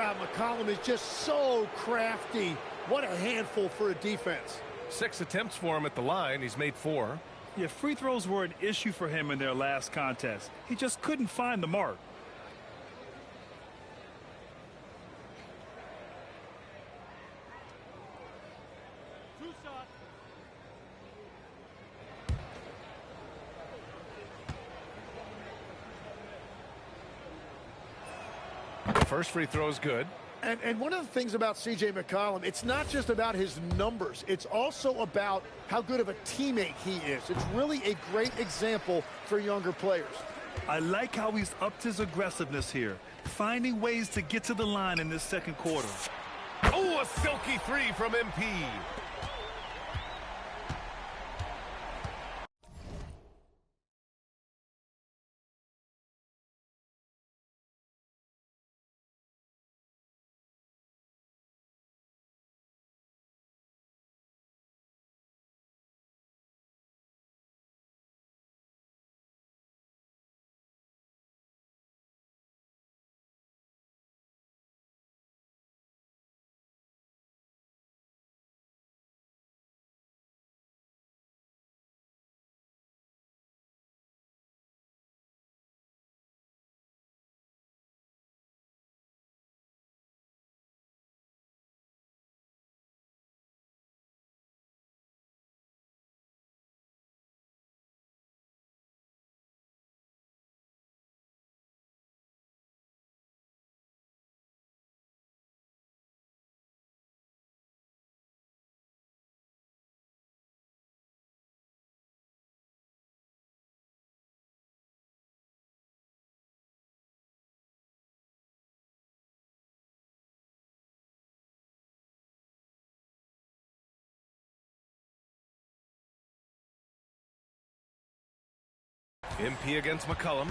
Yeah, McCollum is just so crafty. What a handful for a defense. 6 attempts for him at the line. He's made 4. Yeah, free throws were an issue for him in their last contest. He just couldn't find the mark. First free throw is good. And one of the things about C.J. McCollum, it's not just about his numbers. It's also about how good of a teammate he is. It's really a great example for younger players. I like how he's upped his aggressiveness here, finding ways to get to the line in this second quarter. Oh, a silky 3 from MP. MP against McCollum.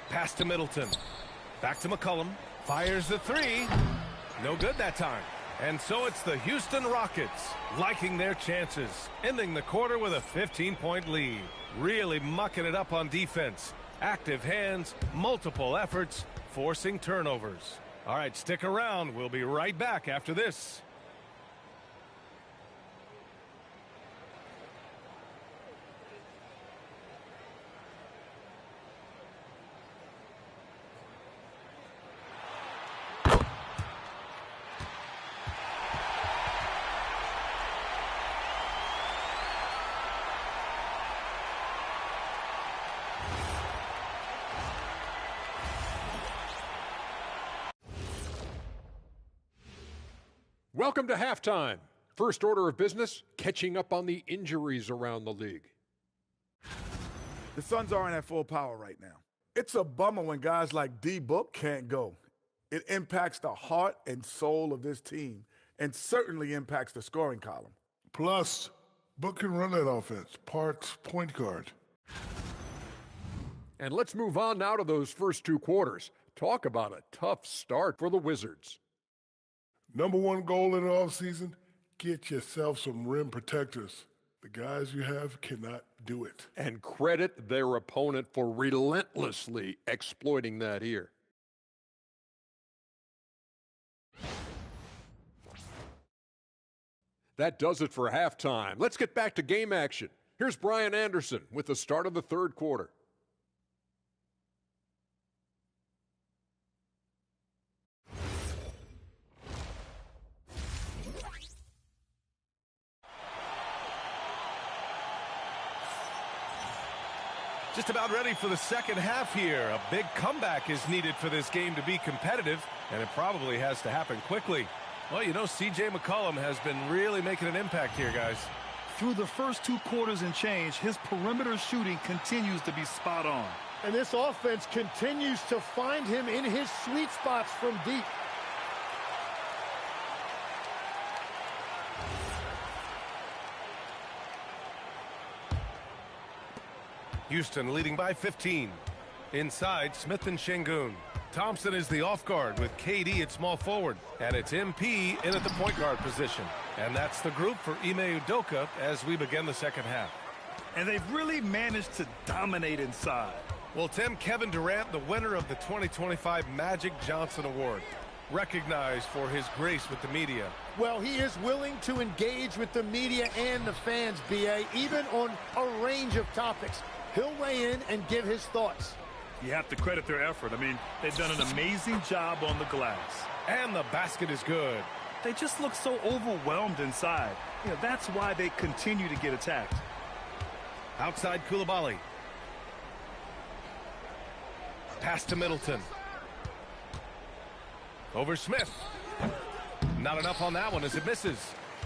Pass to Middleton. Back to McCollum. Fires the 3. No good that time. And so it's the Houston Rockets liking their chances, ending the quarter with a 15-point lead. Really mucking it up on defense. Active hands, multiple efforts, forcing turnovers. All right, stick around. We'll be right back after this. Welcome to halftime. First order of business, catching up on the injuries around the league. The Suns aren't at full power right now. It's a bummer when guys like D-Book can't go. It impacts the heart and soul of this team and certainly impacts the scoring column. Plus, Book can run that offense, parts point guard. And let's move on now to those first 2 quarters. Talk about a tough start for the Wizards. Number 1 goal in the offseason, get yourself some rim protectors. The guys you have cannot do it. And credit their opponent for relentlessly exploiting that here. That does it for halftime. Let's get back to game action. Here's Brian Anderson with the start of the third quarter. Just about ready for the second half here. A big comeback is needed for this game to be competitive, and it probably has to happen quickly. Well, you know, C.J. McCollum has been really making an impact here, guys. Through the first 2 quarters and change, his perimeter shooting continues to be spot on. And this offense continues to find him in his sweet spots from deep. Houston leading by 15. Inside, Smith and Şengün. Thompson is the off guard with KD at small forward. And it's MP in at the point guard position. And that's the group for Ime Udoka as we begin the second half. And they've really managed to dominate inside. Well, Tim, Kevin Durant, the winner of the 2025 Magic Johnson Award, recognized for his grace with the media. Well, he is willing to engage with the media and the fans, B.A., even on a range of topics. He'll weigh in and give his thoughts. You have to credit their effort. I mean, they've done an amazing job on the glass. And the basket is good. They just look so overwhelmed inside. You know, that's why they continue to get attacked. Outside Koulibaly. Pass to Middleton. Over Smith. Not enough on that one as it misses.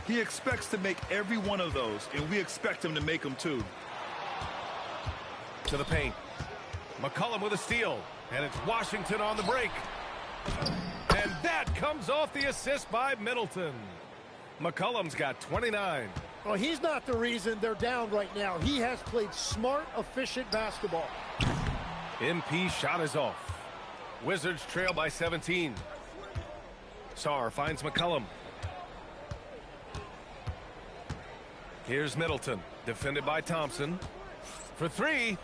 He expects to make every one of those, and we expect him to make them too. To the paint. McCollum with a steal. And it's Washington on the break. And that comes off the assist by Middleton. McCollum's got 29. Well, he's not the reason they're down right now. He has played smart, efficient basketball. MP shot is off. Wizards trail by 17. Sarr finds McCollum. Here's Middleton, defended by Thompson. For three.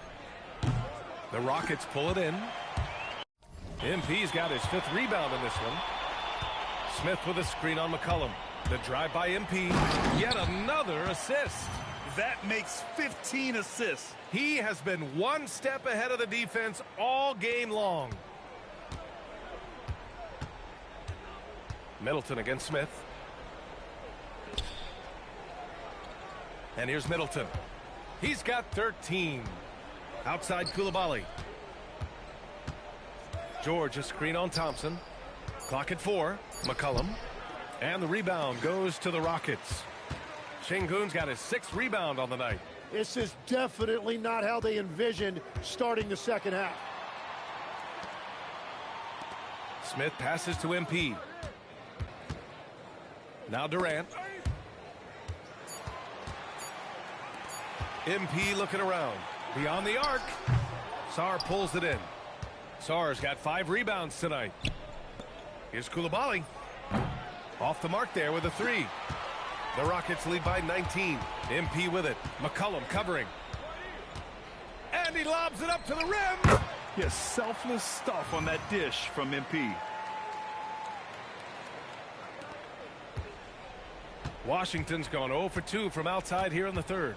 The Rockets pull it in. MP's got his 5th rebound in this one. Smith with a screen on McCollum. The drive by MP. Yet another assist. That makes 15 assists. He has been one step ahead of the defense all game long. Middleton against Smith. And here's Middleton. He's got 13. Outside Koulibaly. George, a screen on Thompson. Clock at 4. McCollum. And the rebound goes to the Rockets. Şengün's got his 6th rebound on the night. This is definitely not how they envisioned starting the second half. Smith passes to MP. Now Durant. MP looking around. Beyond the arc. Sarr pulls it in. Sarr's got 5 rebounds tonight. Here's Koulibaly. Off the mark there with a 3. The Rockets lead by 19. MP with it. McCollum covering. And he lobs it up to the rim. Yes, selfless stuff on that dish from MP. Washington's gone 0 for 2 from outside here in the 3rd.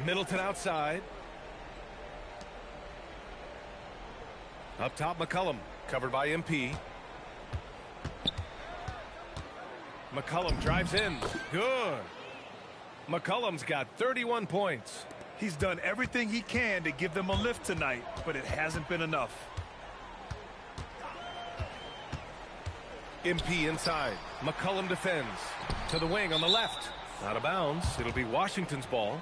Middleton outside. Up top, McCollum, covered by MP. McCollum drives in. Good. McCollum's got 31 points. He's done everything he can to give them a lift tonight, but it hasn't been enough. MP inside. McCollum defends. To the wing on the left. Out of bounds. It'll be Washington's ball.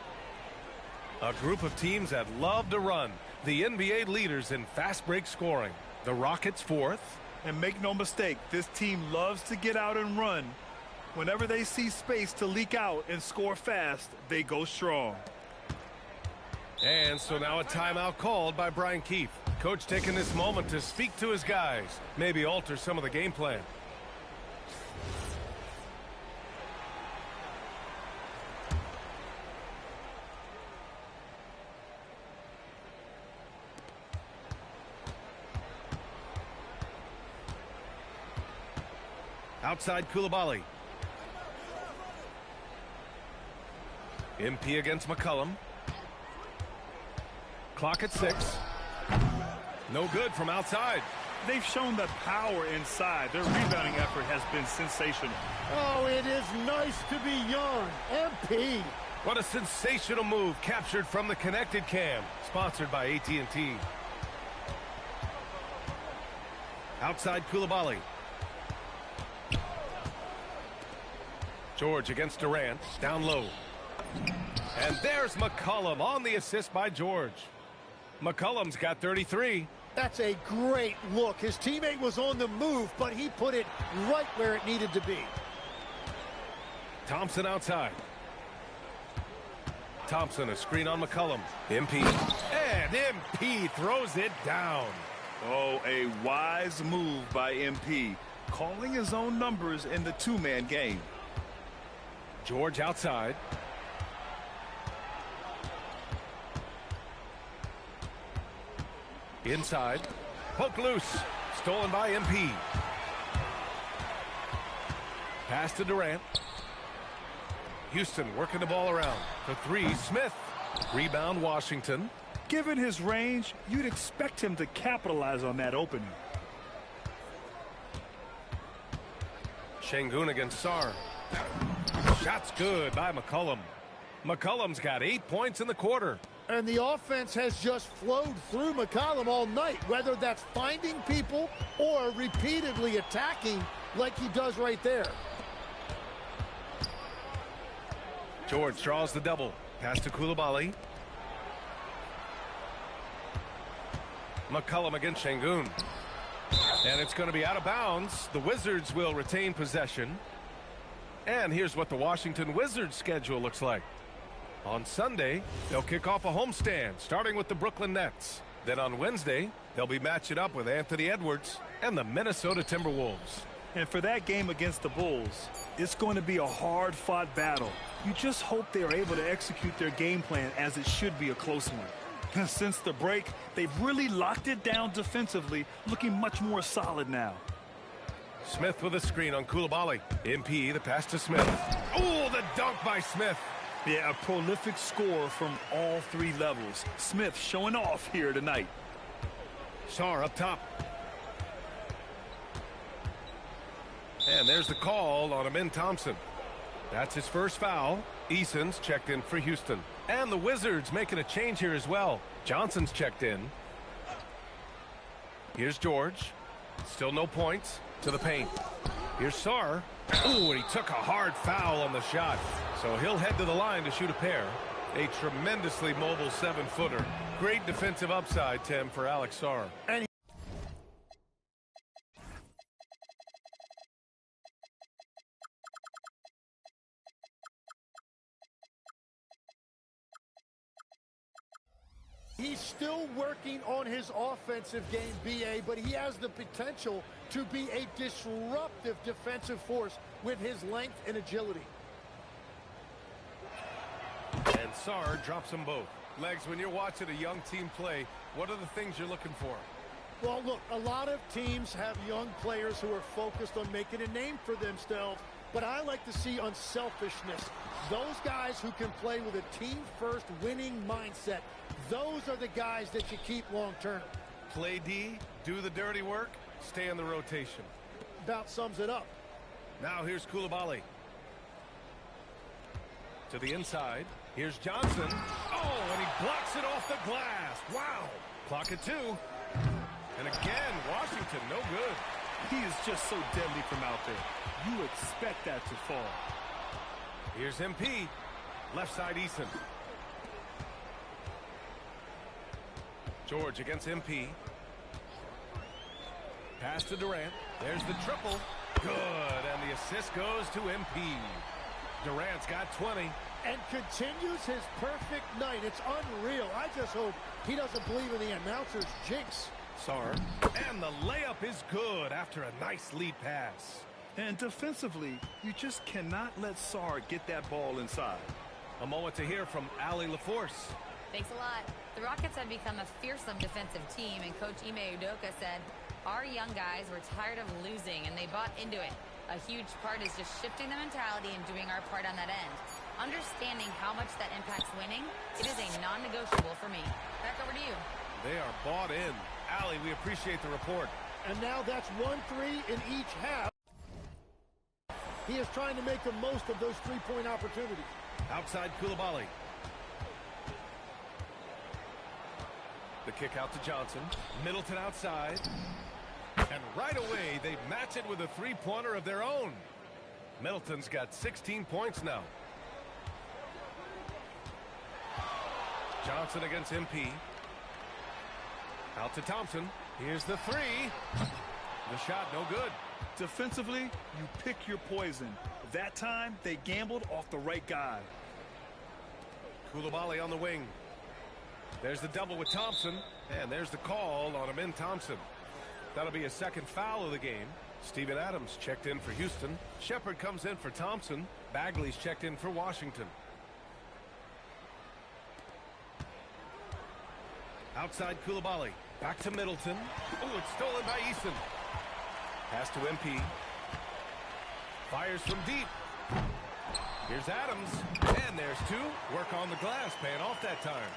A group of teams that love to run. The NBA leaders in fast break scoring. The Rockets 4th. And make no mistake, this team loves to get out and run. Whenever they see space to leak out and score fast, they go strong. And so now a timeout called by Brian Keefe. Coach taking this moment to speak to his guys. Maybe alter some of the game plan. Outside Koulibaly. MP against McCollum. Clock at 6. No good from outside. They've shown the power inside. Their rebounding effort has been sensational. Oh, it is nice to be young. MP. What a sensational move captured from the connected cam. Sponsored by AT&T. Outside Koulibaly. George against Durant. Down low. And there's McCollum on the assist by George. McCollum's got 33. That's a great look. His teammate was on the move, but he put it right where it needed to be. Thompson outside. Thompson, a screen on McCollum. MP. And MP throws it down. Oh, a wise move by MP. Calling his own numbers in the two-man game. George outside. Inside. Poke loose. Stolen by MP. Pass to Durant. Houston working the ball around. For three, Smith. Rebound, Washington. Given his range, you'd expect him to capitalize on that opening. Şengün against Sarr. Shot's good by McCollum. McCollum's got 8 points in the quarter. And the offense has just flowed through McCollum all night, whether that's finding people or repeatedly attacking like he does right there. George draws the double. Pass to Coulibaly. McCollum against Şengün. And it's going to be out of bounds. The Wizards will retain possession. And here's what the Washington Wizards schedule looks like. On Sunday, they'll kick off a homestand, starting with the Brooklyn Nets. Then on Wednesday, they'll be matching up with Anthony Edwards and the Minnesota Timberwolves. And for that game against the Bulls, it's going to be a hard-fought battle. You just hope they are able to execute their game plan as it should be a close one. Since the break, they've really locked it down defensively, looking much more solid now. Smith with a screen on Coulibaly. MP, the pass to Smith. Oh, the dunk by Smith. Yeah, a prolific scorer from all three levels. Smith showing off here tonight. Sarr up top. And there's the call on Amin Thompson. That's his first foul. Eason's checked in for Houston. And the Wizards making a change here as well. Johnson's checked in. Here's George. Still no points. To the paint. Here's Sarr. Ooh, and he took a hard foul on the shot. So he'll head to the line to shoot a pair. A tremendously mobile 7-footer. Great defensive upside, Tim, for Alex Sarr. And he's still working on his offensive game, BA, but he has the potential to be a disruptive defensive force with his length and agility. And Sarr drops them both. Legs, when you're watching a young team play, what are the things you're looking for? Well, look, a lot of teams have young players who are focused on making a name for themselves, but I like to see unselfishness. Those guys who can play with a team-first winning mindset, those are the guys that you keep long-term. Play D, do the dirty work, stay in the rotation. About sums it up. Now here's Coulibaly. To the inside. Here's Johnson. Oh, and he blocks it off the glass. Wow. Clock at 2. And again, Washington, no good. He is just so deadly from out there. You expect that to fall. Here's MP. Left side, Eason. George against MP. Pass to Durant. There's the triple. Good. And the assist goes to MP. Durant's got 20. And continues his perfect night. It's unreal. I just hope he doesn't believe in the announcer's jinx. Sarr. And the layup is good after a nice lead pass. And defensively, you just cannot let Sarr get that ball inside. A moment to hear from Allie LaForce. Thanks a lot. The Rockets have become a fearsome defensive team, and Coach Ime Udoka said, our young guys were tired of losing, and they bought into it. A huge part is just shifting the mentality and doing our part on that end. Understanding how much that impacts winning, it is a non-negotiable for me. Back over to you. They are bought in. Allie, we appreciate the report. And now that's 1-3 in each half. He is trying to make the most of those three-point opportunities. Outside Coulibaly. The kick out to Johnson. Middleton outside. And right away, they match it with a three-pointer of their own. Middleton's got 16 points now. Johnson against MP. Out to Thompson. Here's the three. The shot, no good. Defensively, you pick your poison. That time, they gambled off the right guy. Coulibaly on the wing. There's the double with Thompson. And there's the call on Amin Thompson. That'll be a second foul of the game. Steven Adams checked in for Houston. Shepard comes in for Thompson. Bagley's checked in for Washington. Outside Coulibaly. Back to Middleton. Oh, it's stolen by Eason. Pass to MP. Fires from deep. Here's Adams. And there's two. Work on the glass, paying off that time.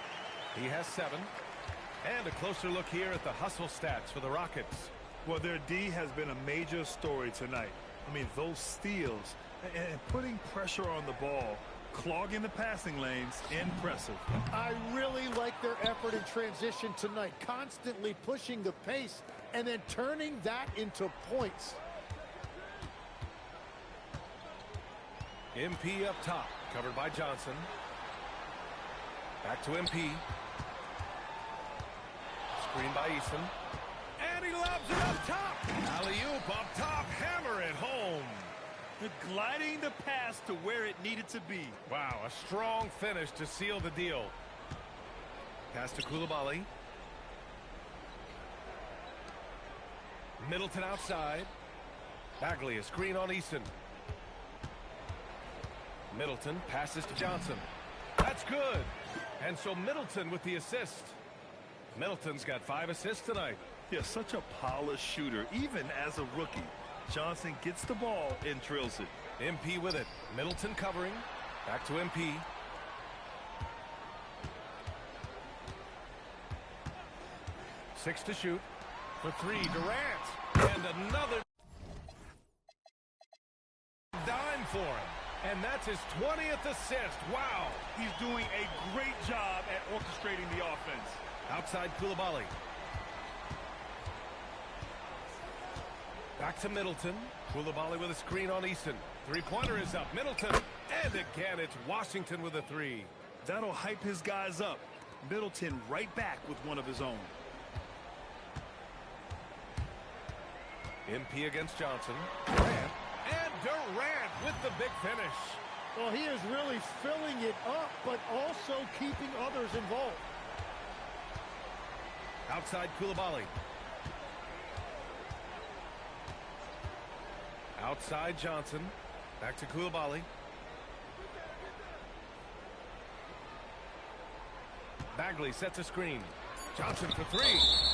He has 7. And a closer look here at the hustle stats for the Rockets. Well, their D has been a major story tonight. I mean, those steals and putting pressure on the ball, clogging the passing lanes, impressive. I really like their effort in transition tonight, constantly pushing the pace and then turning that into points. MP up top, covered by Johnson. Back to MP. Screen by Eason. And he lobs it up top. Alley-oop up top, hammer it home. Gliding the pass to where it needed to be. Wow, a strong finish to seal the deal. Pass to Coulibaly. Middleton outside. Bagley, a screen on Eason. Middleton passes to Johnson. That's good. And so Middleton with the assist. Middleton's got 5 assists tonight. Yeah, such a polished shooter, even as a rookie. Johnson gets the ball and drills it. MP with it. Middleton covering. Back to MP. Six to shoot. For 3, Durant. And another dime for him. And that's his 20th assist. Wow. He's doing a great job at orchestrating the offense. Outside Coulibaly. Back to Middleton. Coulibaly with a screen on Eason. Three-pointer is up. Middleton. And again, it's Washington with a 3. That'll hype his guys up. Middleton right back with one of his own. MP against Johnson. Durant. And Durant with the big finish. Well, he is really filling it up, but also keeping others involved. Outside Coulibaly. Outside Johnson. Back to Coulibaly. Bagley sets a screen. Johnson for 3.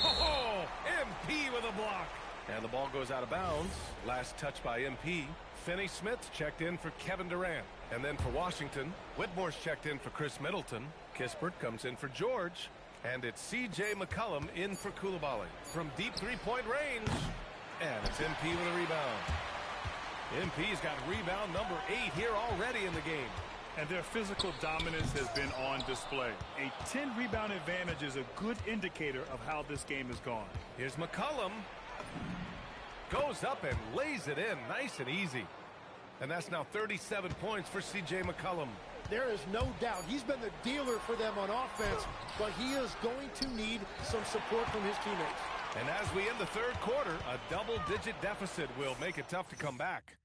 Oh, MP with a block. And the ball goes out of bounds. Last touch by MP. Finney-Smith checked in for Kevin Durant. And then for Washington, Whitmore's checked in for Chris Middleton. Kispert comes in for George. And it's C.J. McCollum in for Coulibaly. From deep three-point range. And it's MP with a rebound. MP's got rebound number 8 here already in the game. And their physical dominance has been on display. A 10-rebound advantage is a good indicator of how this game has gone. Here's McCollum. Goes up and lays it in nice and easy. And that's now 37 points for C.J. McCollum. There is no doubt he's been the dealer for them on offense, but he is going to need some support from his teammates. And as we end the third quarter, a double-digit deficit will make it tough to come back.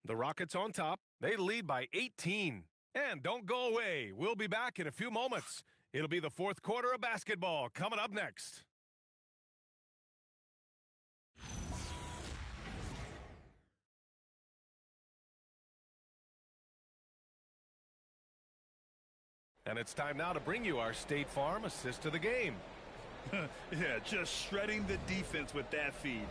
The Rockets on top. They lead by 18. And don't go away. We'll be back in a few moments. It'll be the fourth quarter of basketball coming up next. And it's time now to bring you our State Farm assist to the game. Yeah, just shredding the defense with that feed.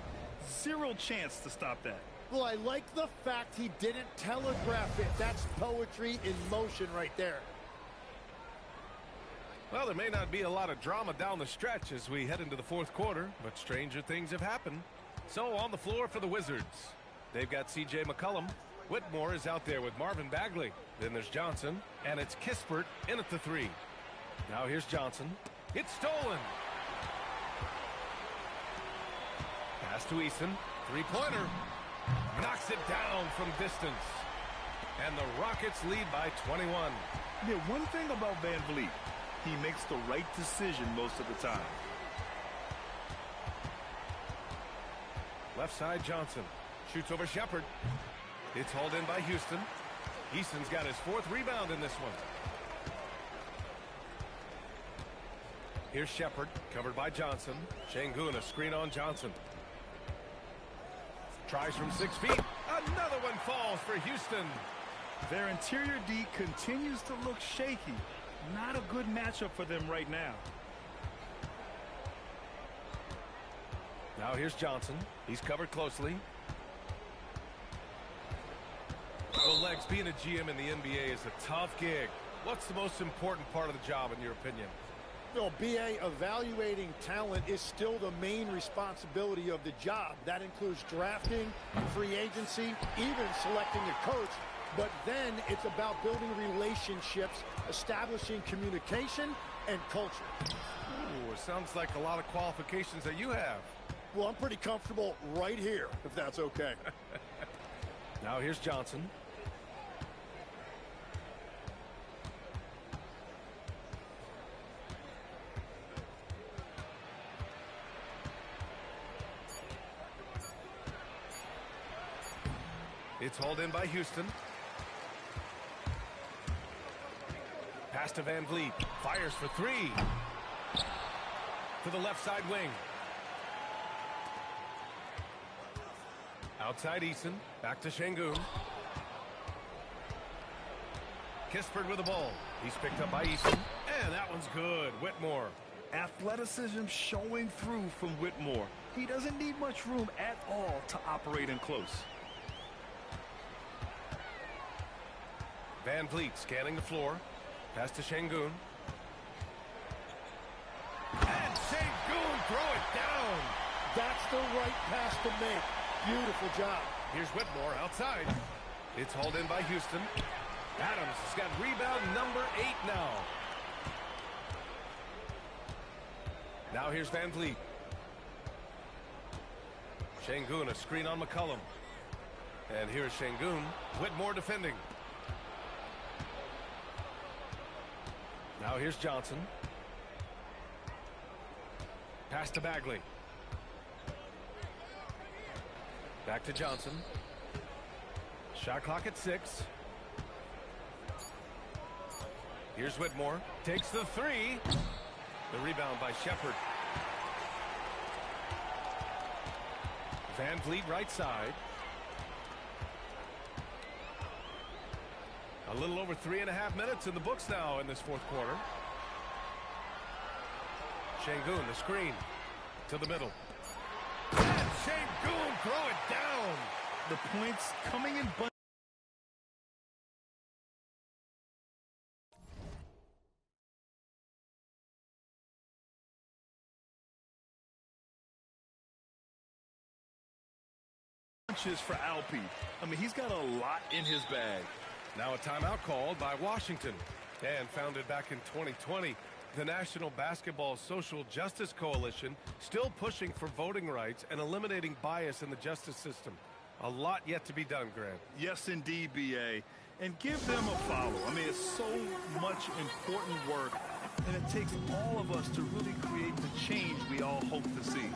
Zero chance to stop that. Well, I like the fact he didn't telegraph it. That's poetry in motion right there. Well, there may not be a lot of drama down the stretch as we head into the fourth quarter, but stranger things have happened. So on the floor for the Wizards, they've got C.J. McCollum. Whitmore is out there with Marvin Bagley. Then there's Johnson, and it's Kispert in at the 3. Now here's Johnson. It's stolen. Pass to Eason. Three-pointer. Knocks it down from distance. And the Rockets lead by 21. Yeah, one thing about Van Vliet, he makes the right decision most of the time. Left side Johnson. Shoots over Shepard. It's hauled in by Houston. Eason's got his 4th rebound in this one. Here's Shepard, covered by Johnson. Şengün, a screen on Johnson. Tries from 6 feet. Another one falls for Houston. Their interior D continues to look shaky. Not a good matchup for them right now. Now here's Johnson. He's covered closely. Well, Legs, being a GM in the NBA is a tough gig. What's the most important part of the job, in your opinion? No, BA, evaluating talent is still the main responsibility of the job. That includes drafting, free agency, even selecting a coach. But then it's about building relationships, establishing communication, and culture. Ooh, it sounds like a lot of qualifications that you have. Well, I'm pretty comfortable right here, if that's okay. Now here's Johnson. It's hauled in by Houston. Pass to Van Vliet. Fires for three. To the left side wing. Outside Eason. Back to Şengün. Kispert with the ball. He's picked up by Eason. And that one's good. Whitmore. Athleticism showing through from Whitmore. He doesn't need much room at all to operate in close. Van Vliet scanning the floor. Pass to Şengün. And Şengün throw it down. That's the right pass to make. Beautiful job. Here's Whitmore outside. It's hauled in by Houston. Adams has got rebound number 8 now. Now here's Van Vliet. Şengün, a screen on McCollum. And here's Şengün. Whitmore defending. Now here's Johnson. Pass to Bagley. Back to Johnson. Shot clock at 6. Here's Whitmore. Takes the 3. The rebound by Shepard. Van Vliet right side. A little over 3.5 minutes in the books now in this fourth quarter. Şengün, the screen to the middle. And Şengün throw it down. The points coming in bunches for Alpe. I mean, he's got a lot in his bag. Now a timeout called by Washington. And founded back in 2020, the National Basketball Social Justice Coalition still pushing for voting rights and eliminating bias in the justice system. A lot yet to be done, Grant. Yes, indeed, BA. And give them a follow. I mean, it's so much important work, and it takes all of us to really create the change we all hope to see.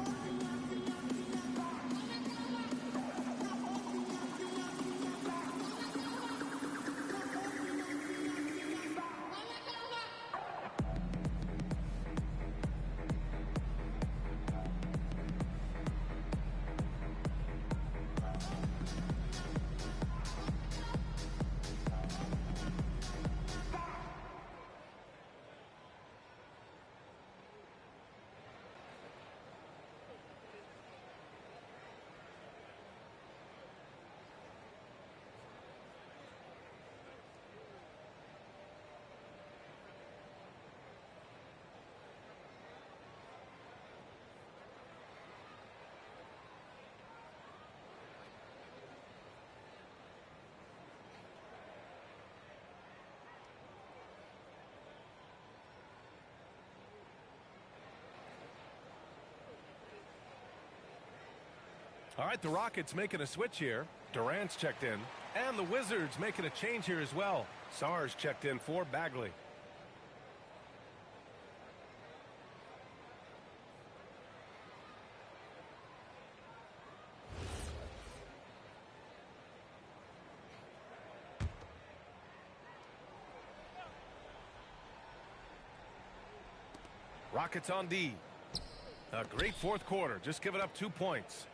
All right, the Rockets making a switch here. Durant's checked in. And the Wizards making a change here as well. Sarge checked in for Bagley. Rockets on D. A great fourth quarter. Just giving up 2 points.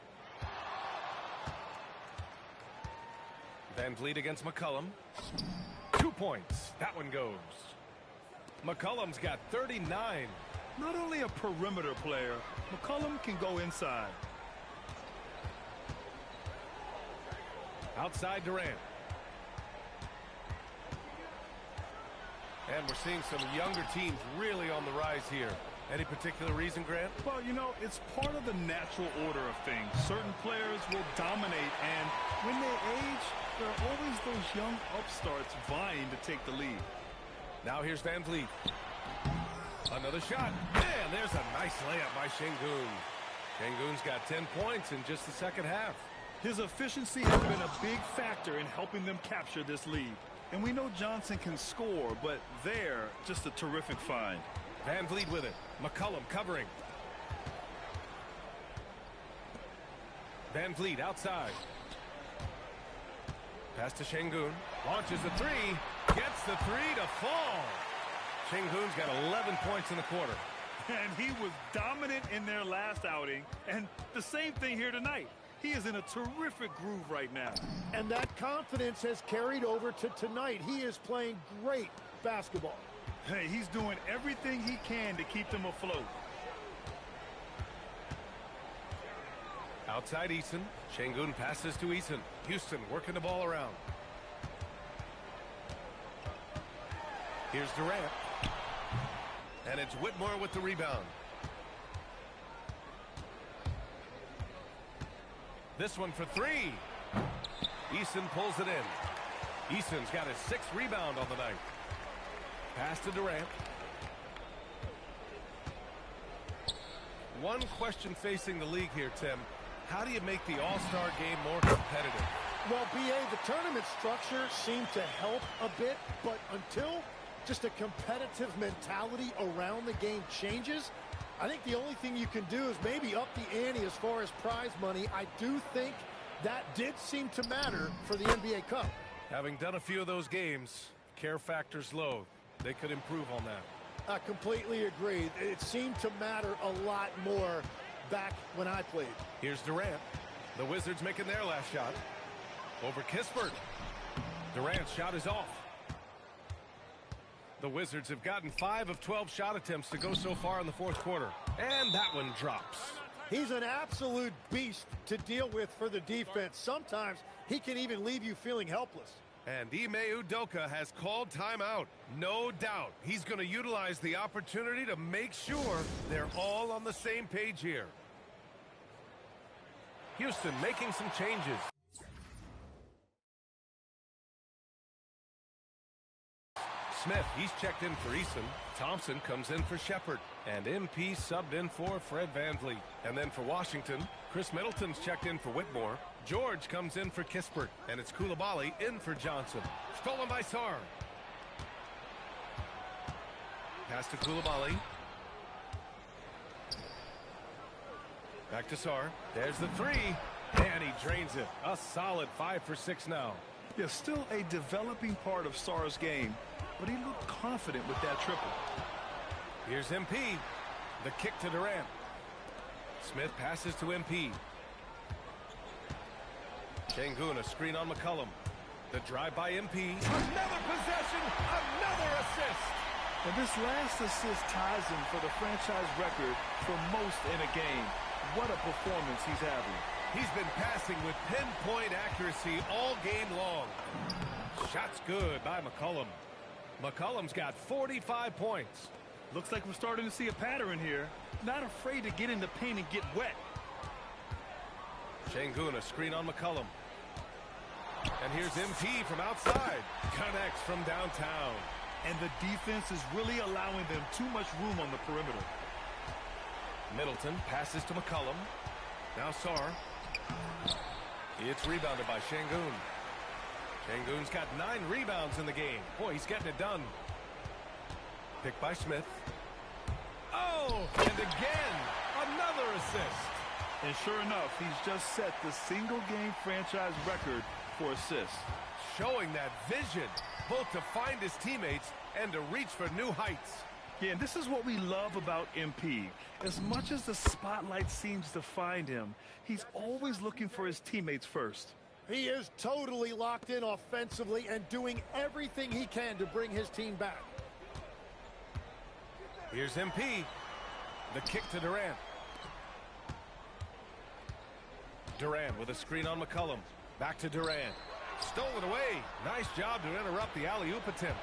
Van Vliet against McCollum. 2 points. That one goes. McCollum's got 39. Not only a perimeter player, McCollum can go inside. Outside Durant. And we're seeing some younger teams really on the rise here. Any particular reason, Grant? Well, you know, it's part of the natural order of things. Certain players will dominate, and when they age, there are always those young upstarts vying to take the lead. Now here's Van Vliet. Another shot. Man, there's a nice layup by Şengün. Şengün's got 10 points in just the second half. His efficiency has been a big factor in helping them capture this lead. And we know Johnson can score, but they're just a terrific find. Van Vliet with it. McCollum covering. Van Vliet outside. Pass to Şengün. Launches the three. Gets the three to fall. Şengün's got 11 points in the quarter. And he was dominant in their last outing. And the same thing here tonight. He is in a terrific groove right now. And that confidence has carried over to tonight. He is playing great basketball. Hey, he's doing everything he can to keep them afloat. Outside Eason. Şengün passes to Eason. Houston working the ball around. Here's Durant. And it's Whitmore with the rebound. This one for three. Eason pulls it in. Eason's got his 6th rebound on the night. Pass to Durant. One question facing the league here, Tim. How do you make the All-Star game more competitive? Well, B.A., the tournament structure seemed to help a bit, but until just a competitive mentality around the game changes, I think the only thing you can do is maybe up the ante as far as prize money. I do think that did seem to matter for the NBA Cup. Having done a few of those games, care factor's low. They could improve on that. I completely agree. It seemed to matter a lot more back when I played. Here's Durant. The Wizards making their last shot. Over Kispert. Durant's shot is off. The Wizards have gotten 5 of 12 shot attempts to go so far in the fourth quarter. And that one drops. He's an absolute beast to deal with for the defense. Sometimes he can even leave you feeling helpless. And Ime Udoka has called timeout. No doubt he's going to utilize the opportunity to make sure they're all on the same page here. Houston making some changes. Smith, he's checked in for Eason. Thompson comes in for Shepard. And MP subbed in for Fred VanVleet. And then for Washington, Chris Middleton's checked in for Whitmore. George comes in for Kispert. And it's Coulibaly in for Johnson. Stolen by Sarr. Pass to Coulibaly. Back to Sarr. There's the three. And he drains it. A solid 5 for 6 now. Yeah, still a developing part of Sarr's game, but he looked confident with that triple. Here's MP. The kick to Durant. Smith passes to MP. Şengün, a screen on McCollum. The drive by MP. Another possession, another assist. And this last assist ties him for the franchise record for most in a game. What a performance he's having. He's been passing with pinpoint accuracy all game long. Shot's good by McCollum. McCollum's got 45 points. Looks like we're starting to see a pattern here. Not afraid to get in the paint and get wet. Şengün, a screen on McCollum. And here's MP from outside. Connects from downtown. And the defense is really allowing them too much room on the perimeter. Middleton passes to McCollum. Now Sarr. It's rebounded by Şengün. Şengün's got 9 rebounds in the game. Boy, he's getting it done. Picked by Smith. Oh, and again, another assist. And sure enough, he's just set the single-game franchise record for assists. Showing that vision, both to find his teammates and to reach for new heights. Yeah, and this is what we love about MP. As much as the spotlight seems to find him, he's always looking for his teammates first. He is totally locked in offensively and doing everything he can to bring his team back. Here's MP. The kick to Durant. Durant with a screen on McCollum. Back to Durant. Stolen away. Nice job to interrupt the alley-oop attempt.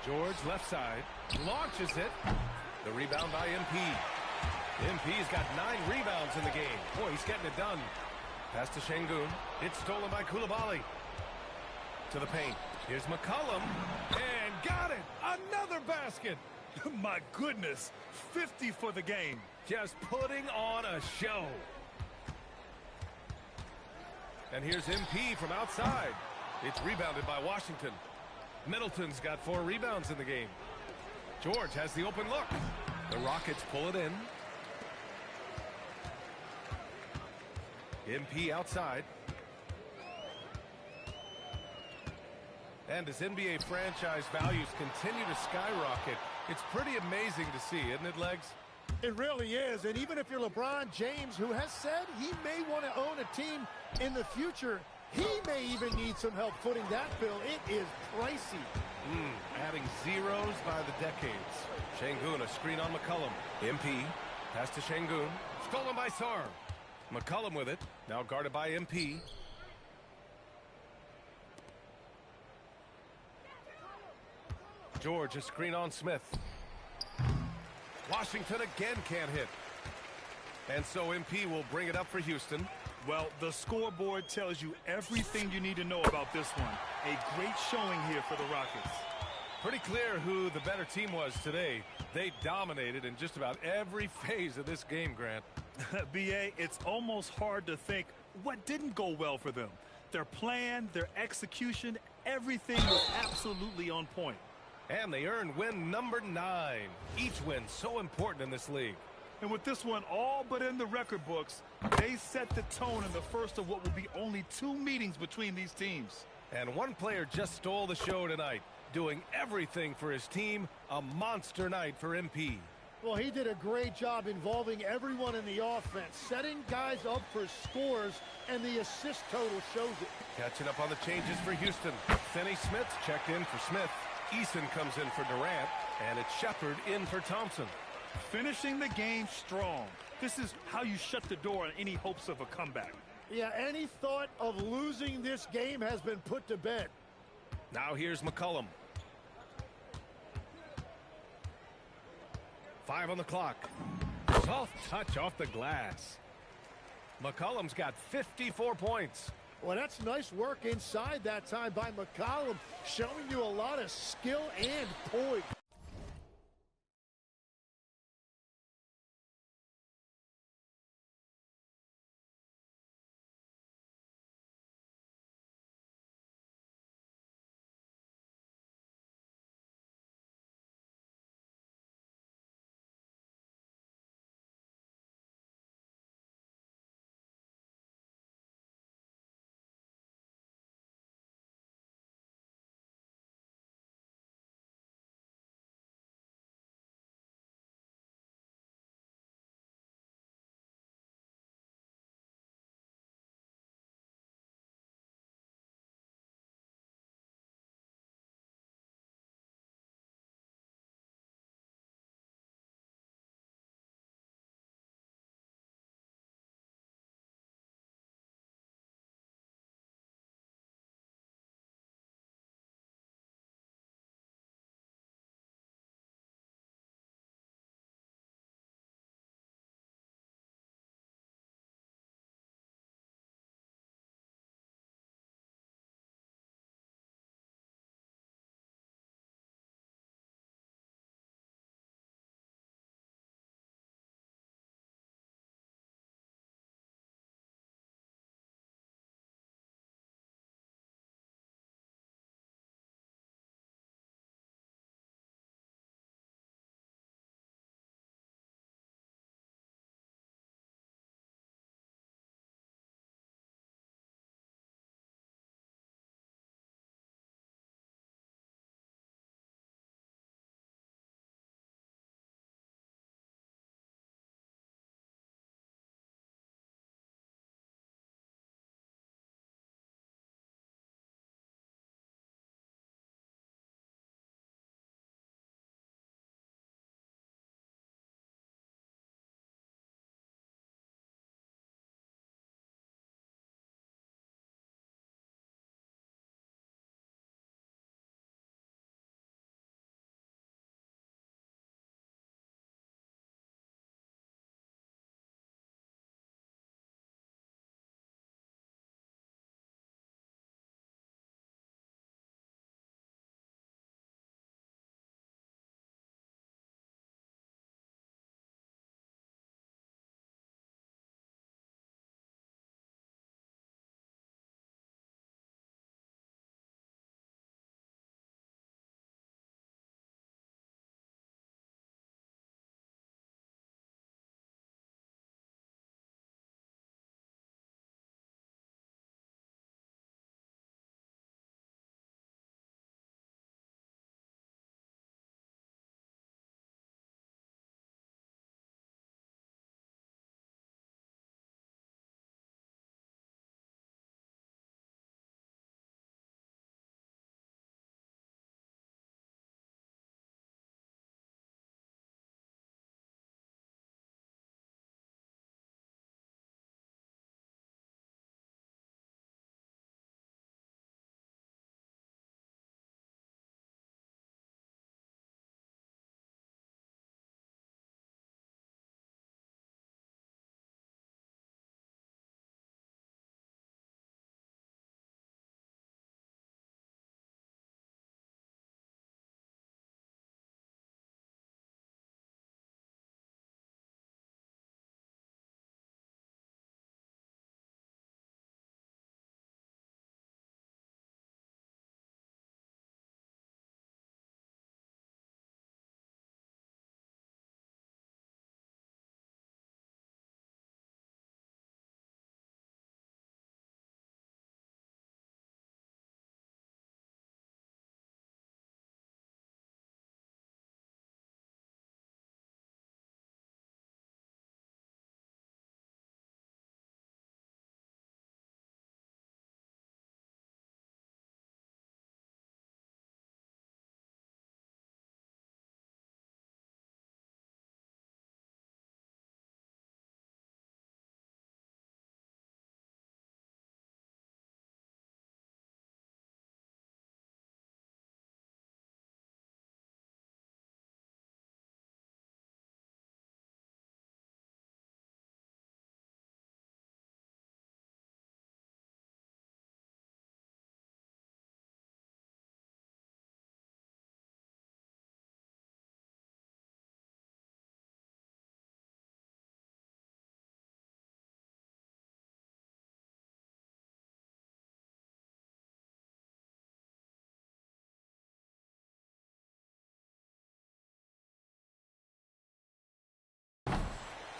George left side. Launches it. The rebound by MP. MP's got 9 rebounds in the game. Boy, he's getting it done. Pass to Şengün. It's stolen by Coulibaly. To the paint. Here's McCollum. And got it. Another basket. My goodness. 50 for the game. Just putting on a show. And here's MP from outside. It's rebounded by Washington. Middleton's got 4 rebounds in the game. George has the open look. The Rockets pull it in. MP outside. And as NBA franchise values continue to skyrocket, it's pretty amazing to see, isn't it, Legs? It really is, and even if you're LeBron James, who has said he may want to own a team in the future, he may even need some help footing that bill. It is pricey. Adding zeros by the decades. Şengün, a screen on McCollum. MP, pass to Şengün. Stolen by Sarr. McCollum with it, now guarded by MP. George, a screen on Smith. Washington again can't hit. And so MP will bring it up for Houston. Well, the scoreboard tells you everything you need to know about this one. A great showing here for the Rockets. Pretty clear who the better team was today. They dominated in just about every phase of this game, Grant. B.A., it's almost hard to think what didn't go well for them. Their plan, their execution, everything was absolutely on point. And they earned win number 9. Each win so important in this league. And with this one all but in the record books, they set the tone in the first of what will be only 2 meetings between these teams. And one player just stole the show tonight, doing everything for his team. A monster night for MP. Well, he did a great job involving everyone in the offense, setting guys up for scores, and the assist total shows it. Catching up on the changes for Houston. Finney-Smith checked in for Smith. Eason comes in for Durant, and it's Shepard in for Thompson. Finishing the game strong. This is how you shut the door on any hopes of a comeback. Yeah, any thought of losing this game has been put to bed. Now here's McCollum. 5 on the clock. Soft touch off the glass. McCollum's got 54 points. Well, that's nice work inside that time by McCollum, showing you a lot of skill and poise.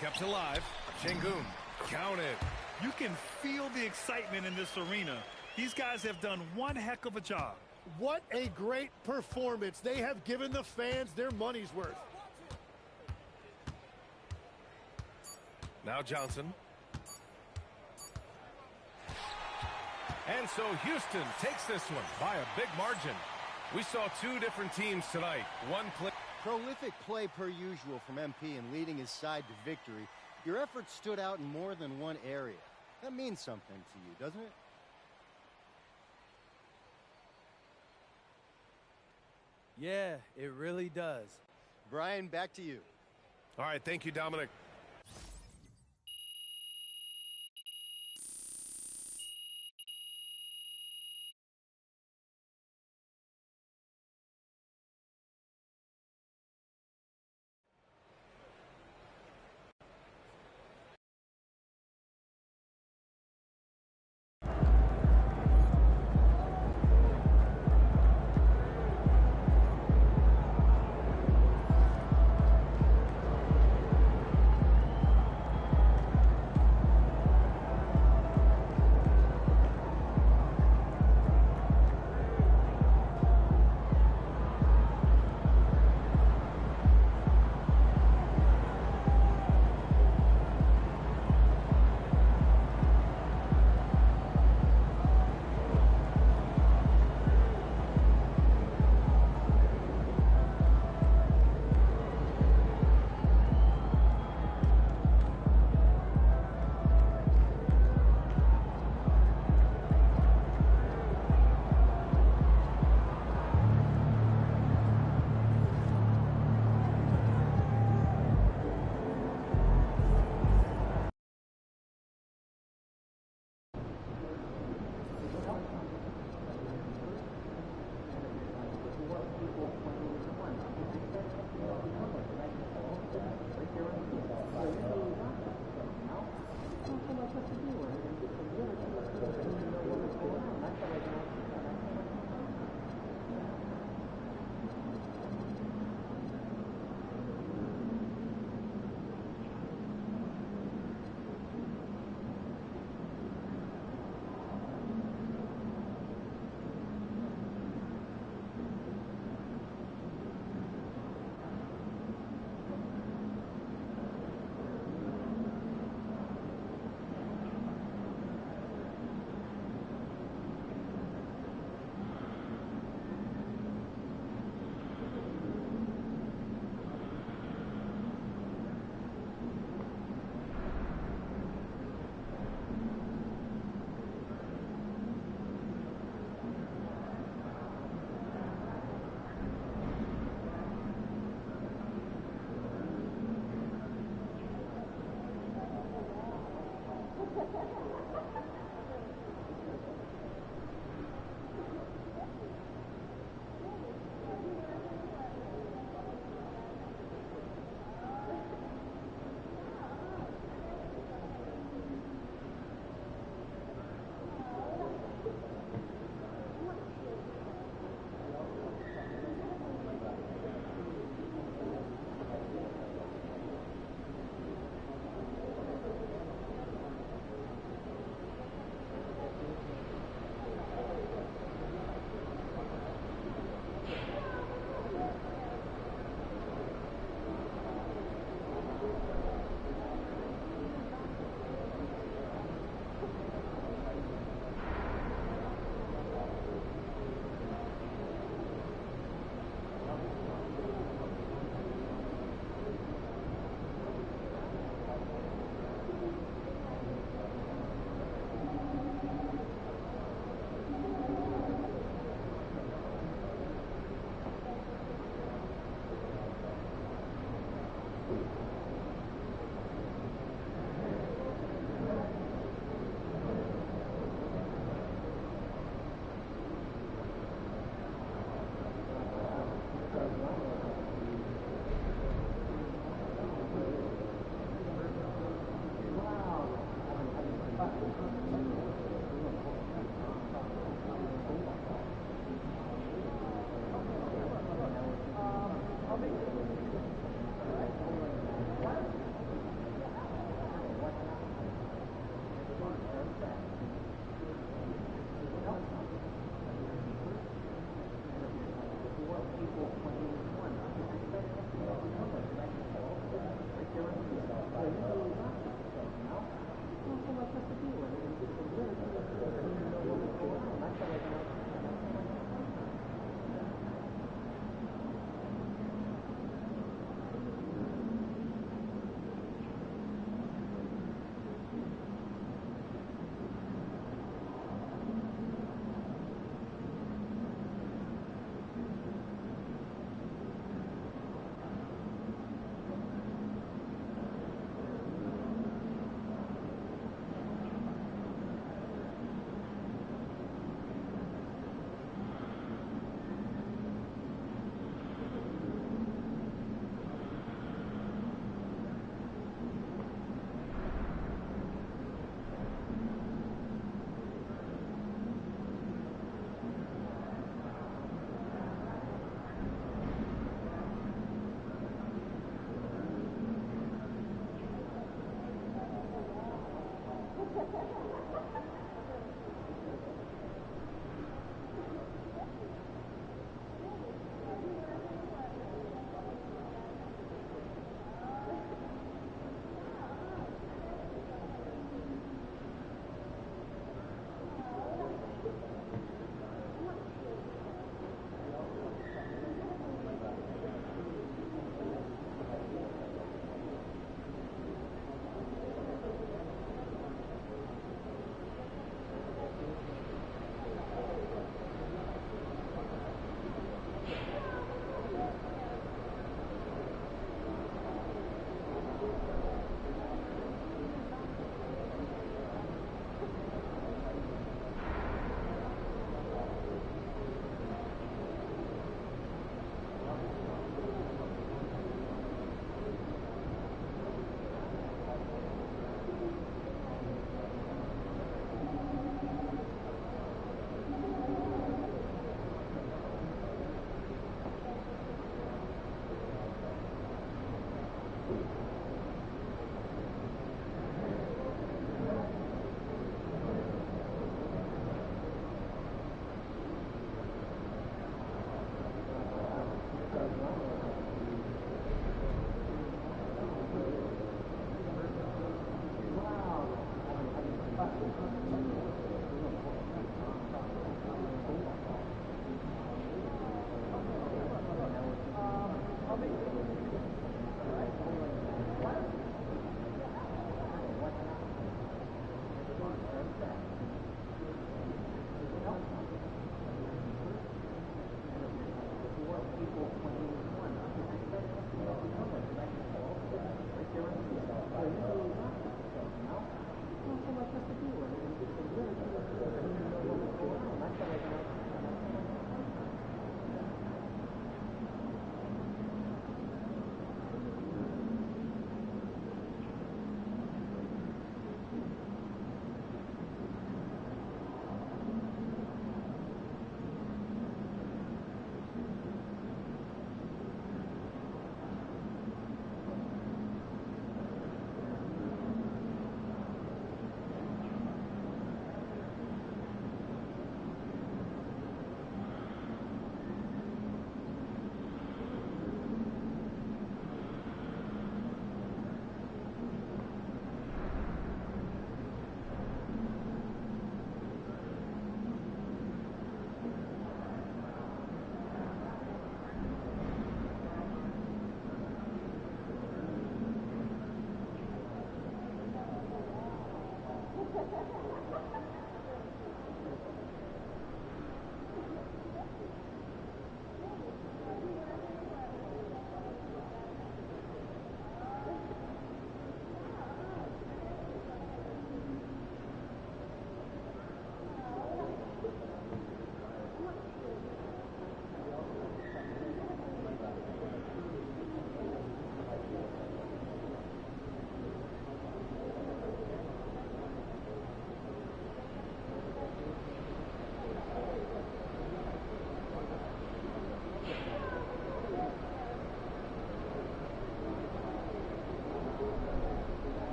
Kept alive. Şengün. Counted. You can feel the excitement in this arena. These guys have done one heck of a job. What a great performance. They have given the fans their money's worth. Now Johnson. And so Houston takes this one by a big margin. We saw two different teams tonight. One play. Prolific play per usual from MP in leading his side to victory. Your efforts stood out in more than one area. That means something to you, doesn't it? Yeah, it really does. Brian, back to you. All right, thank you, Dominic.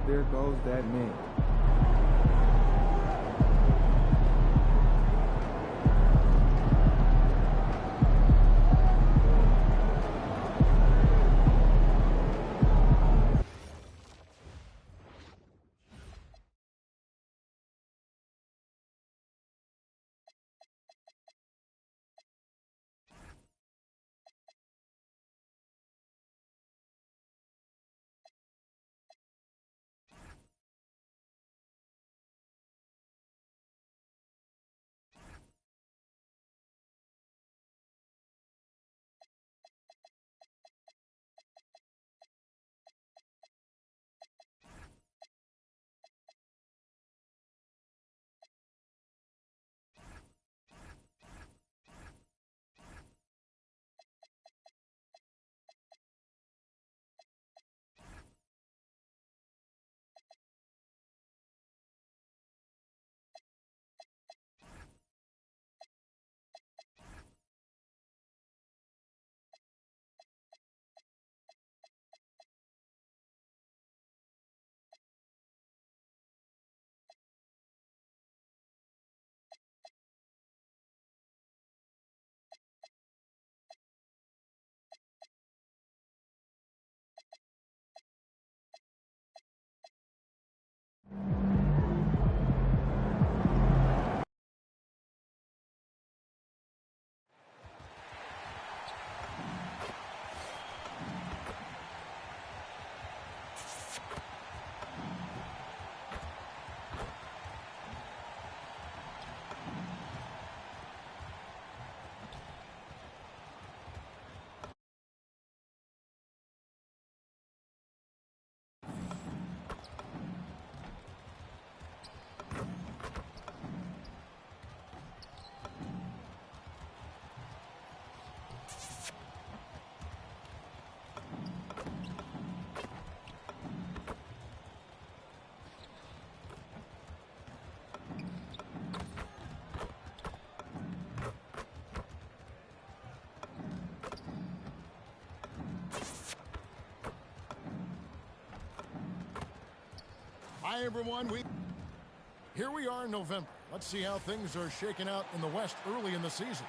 but there goes that man. Hi, everyone. Here we are in November. Let's see how things are shaking out in the West early in the season.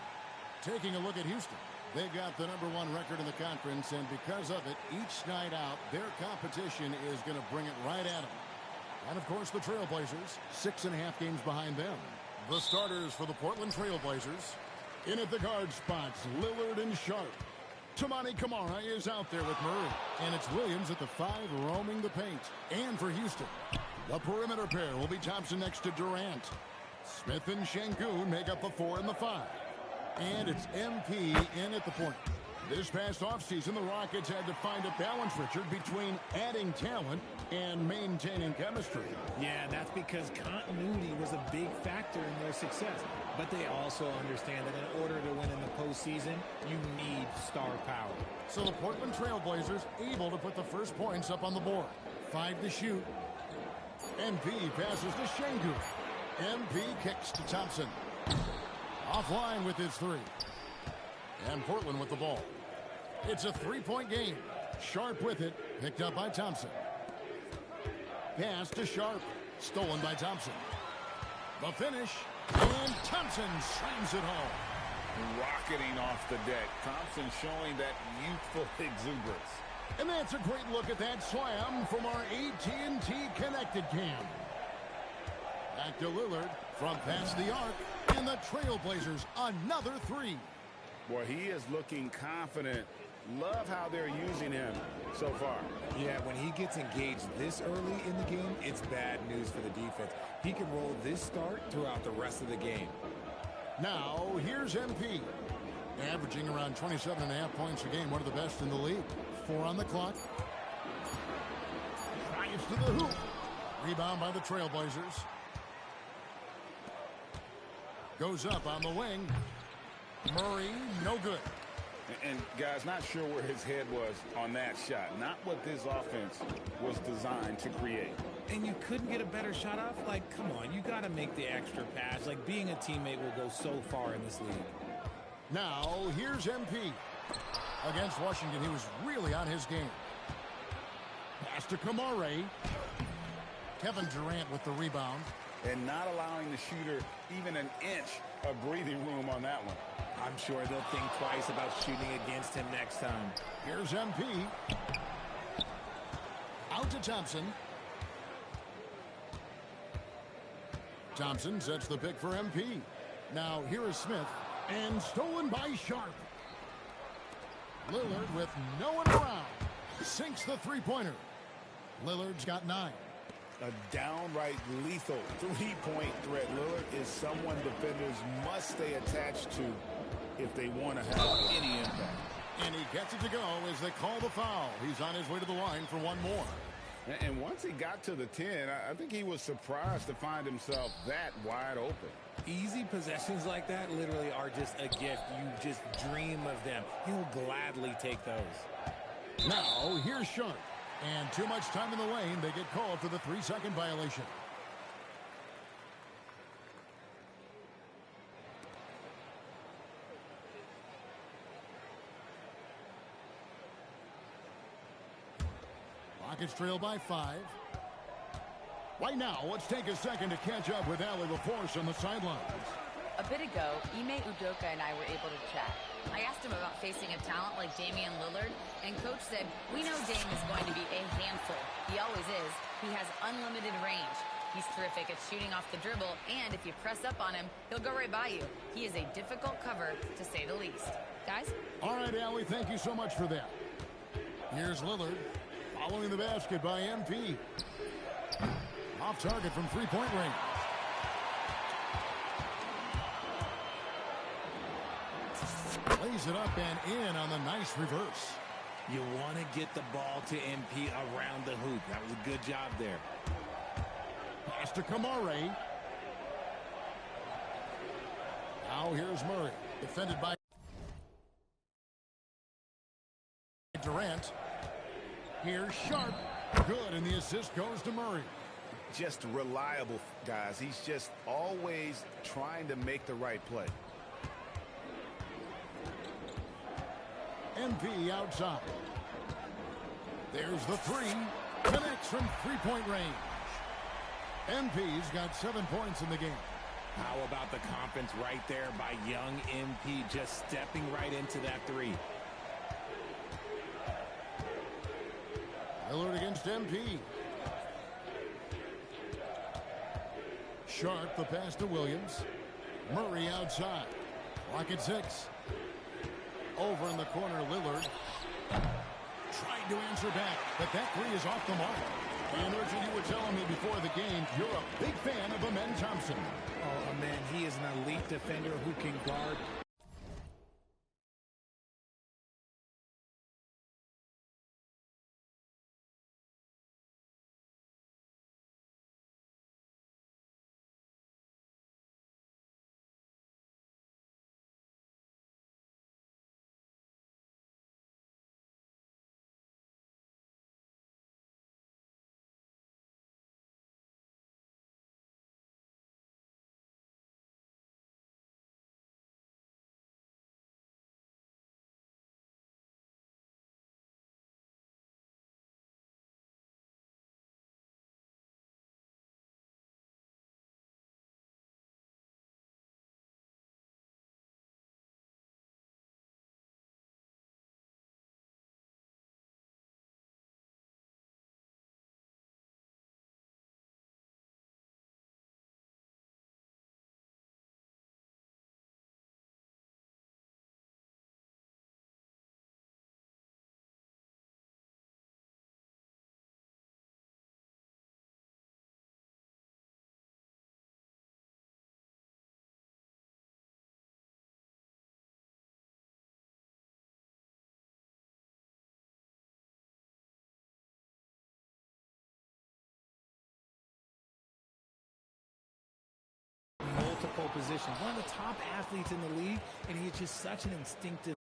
Taking a look at Houston. They've got the #1 record in the conference, and because of it, each night out, their competition is going to bring it right at them. And, of course, the Trailblazers, 6.5 games behind them. The starters for the Portland Trailblazers. In at the guard spots, Lillard and Sharp. Toumani Camara is out there with Murray. And it's Williams at the 5 roaming the paint. And for Houston, the perimeter pair will be Thompson next to Durant. Smith and Şengün make up the 4 and the 5. And it's MP in at the point. This past offseason, the Rockets had to find a balance, Richard, between adding talent and maintaining chemistry. Yeah, that's because continuity was a big factor in their success. But they also understand that in order to win in the postseason, you need star power. So the Portland Trailblazers able to put the first points up on the board. 5 to shoot. MP passes to Şengün. MP kicks to Thompson. Offline with his 3. And Portland with the ball. It's a 3-point game. Sharp with it. Picked up by Thompson. Pass to Sharp. Stolen by Thompson. The finish. And Thompson slams it home. Rocketing off the deck. Thompson showing that youthful exuberance. And that's a great look at that slam from our AT&T Connected cam. Back to Lillard from past the arc. And the Trailblazers, another 3. Boy, he is looking confident. Love how they're using him so far. Yeah, when he gets engaged this early in the game, it's bad news for the defense. He can roll this start throughout the rest of the game. Now, here's MP. Averaging around 27.5 points a game, one of the best in the league. 4 on the clock. Drives to the hoop. Rebound by the Trailblazers. Goes up on the wing. Murray, no good. And guys, not sure where his head was on that shot. Not what this offense was designed to create. And you couldn't get a better shot off? Like, come on, you got to make the extra pass. Like, being a teammate will go so far in this league. Now, here's MP. Against Washington, he was really on his game. Pass to Camara. Kevin Durant with the rebound. And not allowing the shooter even an inch of breathing room on that one. I'm sure they'll think twice about shooting against him next time. Here's MP. Out to Thompson. Thompson sets the pick for MP. Now here is Smith. And stolen by Sharp. Lillard with no one around. Sinks the three-pointer. Lillard's got 9. A downright lethal three-point threat. Lillard is someone defenders must stay attached to if they want to have any impact. And he gets it to go as they call the foul. He's on his way to the line for one more. And once he got to the 10, I think he was surprised to find himself that wide open. Easy possessions like that literally are just a gift. You just dream of them. He'll gladly take those. Now, here's Sharp. And too much time in the lane. They get called for the 3-second violation. Rockets trail by 5. Right now, let's take a second to catch up with Allie LaForce on the sidelines. A bit ago, Ime Udoka and I were able to chat. I asked him about facing a talent like Damian Lillard, and Coach said, we know Dame is going to be a handful. He always is. He has unlimited range. He's terrific at shooting off the dribble, and if you press up on him, he'll go right by you. He is a difficult cover, to say the least. Guys? All right, Allie, thank you so much for that. Here's Lillard, following the basket by MP. Off target from three-point range. Lays it up and in on the nice reverse. You want to get the ball to MP around the hoop. That was a good job there. Pass to Kamare. Now here's Murray. Defended by Durant. Here's Sharp. Good, and the assist goes to Murray. Just reliable, guys. He's just always trying to make the right play. MP outside. There's the 3. Connects from three-point range. MP's got 7 points in the game. How about the confidence right there by young MP, just stepping right into that 3. Lillard against MP. Sharp, the pass to Williams. Murray outside. Clock at 6. Over in the corner, Lillard. Trying to answer back, but that 3 is off the mark. And Richard, you were telling me before the game, you're a big fan of Amen Thompson. Oh, Amen, he is an elite defender who can guard multiple positions. One of the top athletes in the league, and he's just such an instinctive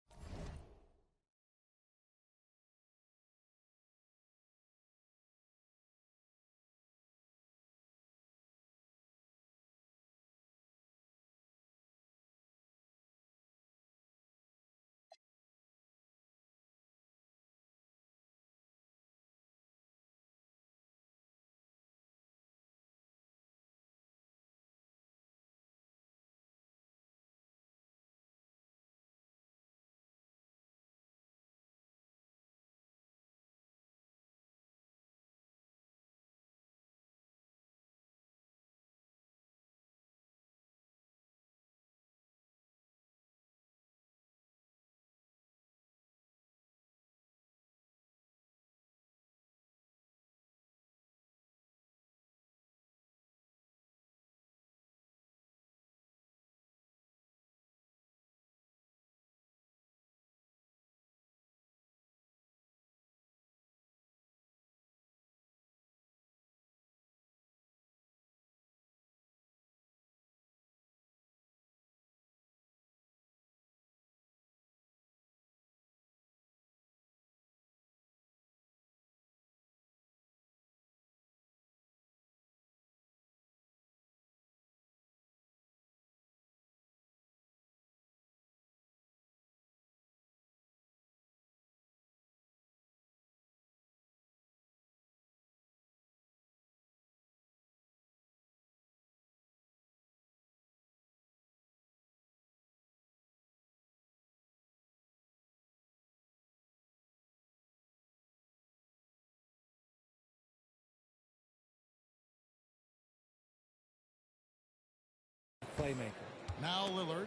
playmaker. Now Lillard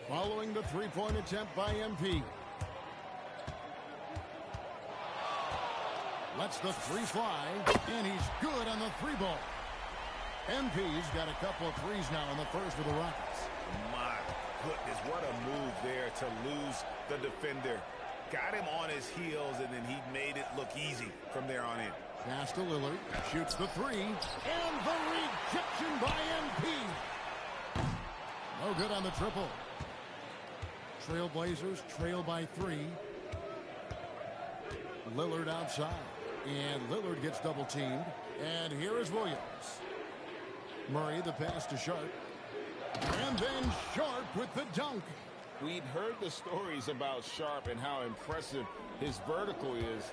following the three-point attempt by MP. Lets the three fly, and he's good on the three ball. MP's got a couple of threes now in the first for the Rockets. My goodness, what a move there to lose the defender. Got him on his heels, and then he made it look easy from there on in. Pass to Lillard, shoots the three, and the rejection by MP. No good on the triple. Trailblazers trail by 3. Lillard outside, and Lillard gets double teamed. And here is Williams. Murray, the pass to Sharp. And then Sharp with the dunk. We'd heard the stories about Sharp and how impressive his vertical is.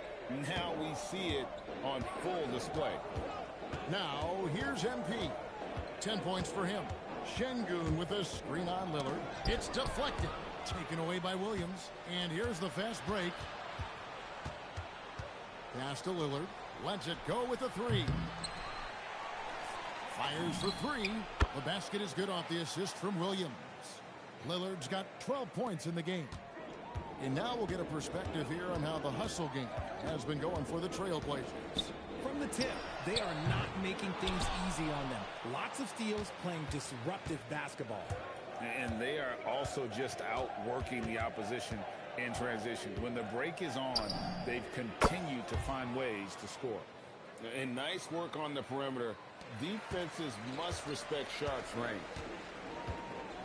Now we see it on full display. Now here's MP. 10 points for him. Şengün with a screen on Lillard. It's deflected. Taken away by Williams. And here's the fast break. Pass to Lillard. Lets it go with a 3. Fires for 3. The basket is good off the assist from Williams. Lillard's got 12 points in the game. And now we'll get a perspective here on how the hustle game has been going for the Trailblazers. From the tip, they are not making things easy on them. Lots of steals, playing disruptive basketball. And they are also just outworking the opposition in transition. When the break is on, they've continued to find ways to score. And nice work on the perimeter. Defenses must respect Sharp's range.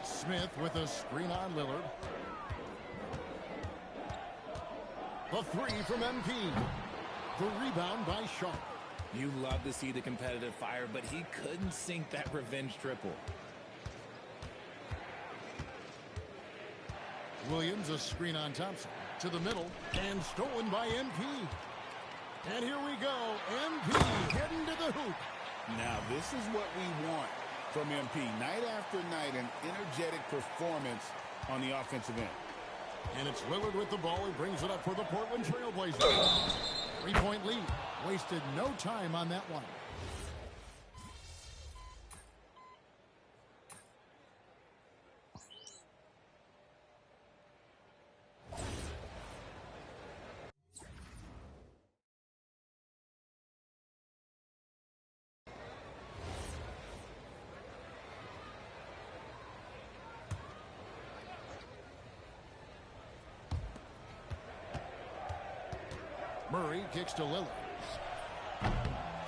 Smith with a screen on Lillard. The 3 from MP. The rebound by Sharp. You love to see the competitive fire, but he couldn't sink that revenge triple. Williams, a screen on Thompson. To the middle, and stolen by MP. And here we go. MP heading to the hoop. Now, this is what we want from MP. Night after night, an energetic performance on the offensive end. And it's Lillard with the ball. He brings it up for the Portland Trailblazers. 3-point lead. Wasted no time on that one. Murray kicks to Lillard.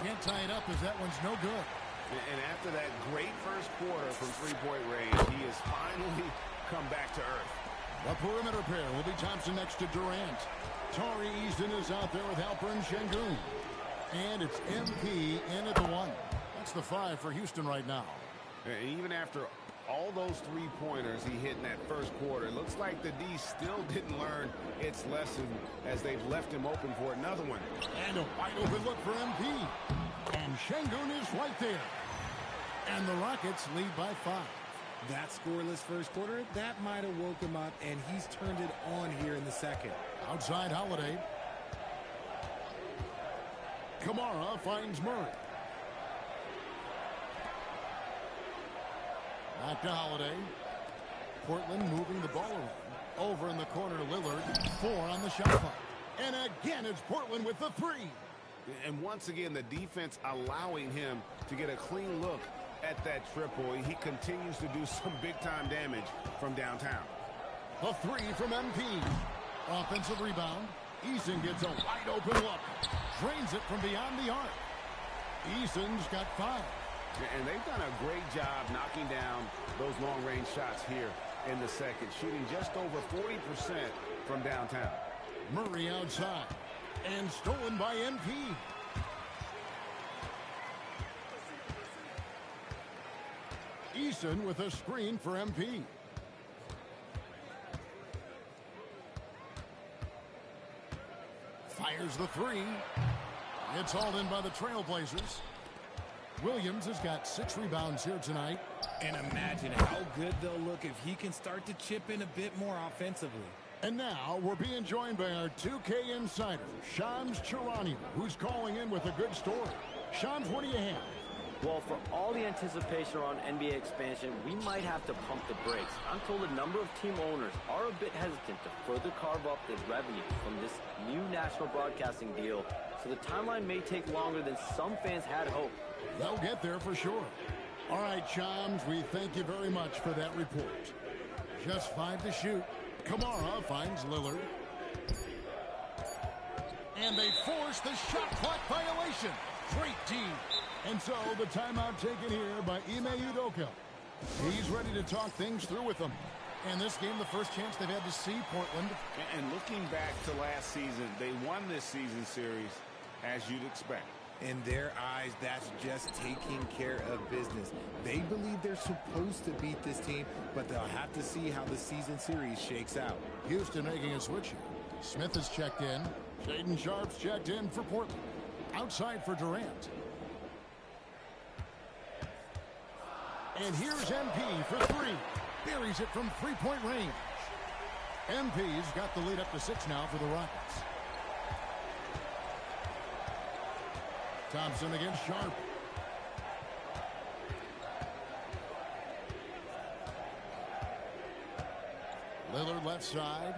Can't tie it up as that one's no good. And after that great first quarter from three-point range, he has finally come back to earth. The perimeter pair will be Thompson next to Durant. Tari Easton is out there with Alperen Şengün. And it's MP in at the 1. That's the 5 for Houston right now. And even after all those three-pointers he hit in that first quarter, it looks like the D still didn't learn its lesson as they've left him open for another one. And a wide open look for MP. And Şengün is right there. And the Rockets lead by 5. That scoreless first quarter, that might have woke him up, and he's turned it on here in the second. Outside Holiday. Kamara finds Murray. Back to Holiday. Portland moving the ball around. Over in the corner, Lillard. 4 on the shot clock. And again, it's Portland with the 3. And once again, the defense allowing him to get a clean look at that triple. He continues to do some big-time damage from downtown. A 3 from MP. Offensive rebound. Eason gets a wide-open look. Drains it from beyond the arc. Eason's got 5. And they've done a great job knocking down those long-range shots here in the second, shooting just over 40% from downtown. Murray outside. And stolen by MP. Eason with a screen for MP. Fires the 3. It's hauled in by the Trailblazers. Williams has got 6 rebounds here tonight. And imagine how good they'll look if he can start to chip in a bit more offensively. And now we're being joined by our 2K insider, Shams Charania, who's calling in with a good story. Shams, what do you have? Well, for all the anticipation around NBA expansion, we might have to pump the brakes. I'm told a number of team owners are a bit hesitant to further carve up the revenue from this new national broadcasting deal, so the timeline may take longer than some fans had hoped. They'll get there for sure. All right, Chums, we thank you very much for that report. Just 5 to shoot. Kamara finds Lillard. And they force the shot clock violation. Great team. And so the timeout taken here by Ime Udoka. He's ready to talk things through with them. And this game, the first chance they've had to see Portland. And looking back to last season, they won this season series as you'd expect. In their eyes, that's just taking care of business. They believe they're supposed to beat this team, but they'll have to see how the season series shakes out. Houston making a switch here. Smith is checked in. Shaedon Sharpe's checked in for Portland. Outside for Durant. And here's MP for 3. Buries it from three-point range. MP's got the lead up to 6 now for the Rockets. Thompson against Sharpe. Lillard left side.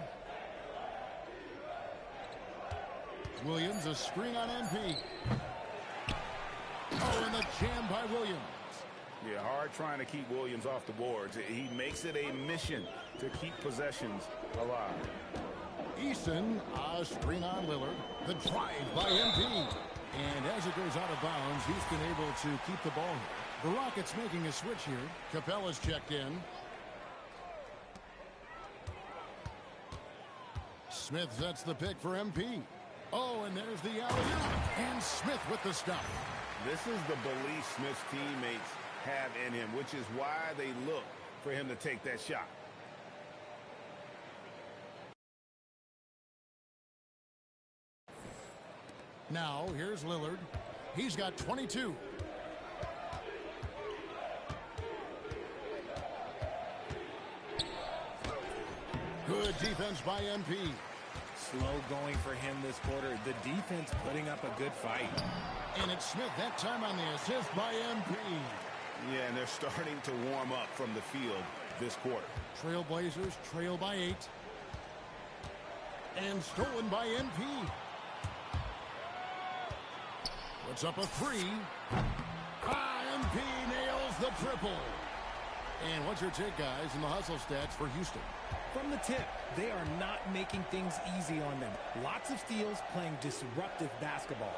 Williams, a screen on MP. Oh, and the jam by Williams. Yeah, hard trying to keep Williams off the boards. He makes it a mission to keep possessions alive. Eason, a screen on Lillard. The drive by MP. And as it goes out of bounds, Houston able to keep the ball here. The Rockets making a switch here. Capella's checked in. Smith sets the pick for MP. Oh, and there's the alley-oop. And Smith with the stop. This is the belief Smith's teammates have in him, which is why they look for him to take that shot. Now, here's Lillard. He's got 22. Good defense by MP. Slow going for him this quarter. The defense putting up a good fight. And it's Smith that time on the assist by MP. Yeah, and they're starting to warm up from the field this quarter. Trailblazers trail by 8. And stolen by MP. Puts up a 3. MP nails the triple. And what's your take, guys, in the hustle stats for Houston? From the tip, they are not making things easy on them. Lots of steals, playing disruptive basketball.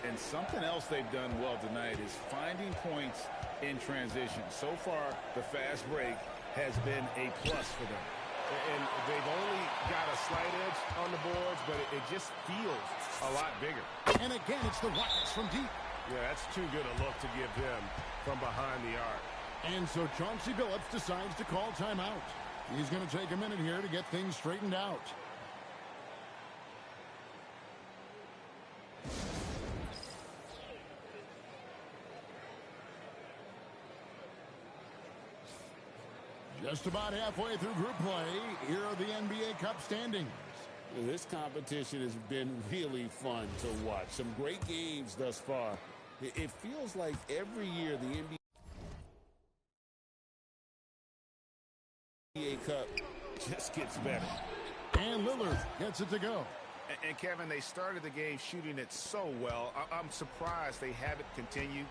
And something else they've done well tonight is finding points in transition. So far, the fast break has been a plus for them. And they've only got a slight edge on the boards, but it just feels a lot bigger. And again, it's the Rockets from deep. Yeah, that's too good a look to give them from behind the arc. And so Chauncey Billups decides to call timeout. He's going to take a minute here to get things straightened out. Just about halfway through group play, here are the NBA Cup standings. This competition has been really fun to watch. Some great games thus far. It feels like every year the NBA Cup just gets better. And Lillard gets it to go. And Kevin, they started the game shooting it so well. I'm surprised they haven't continued.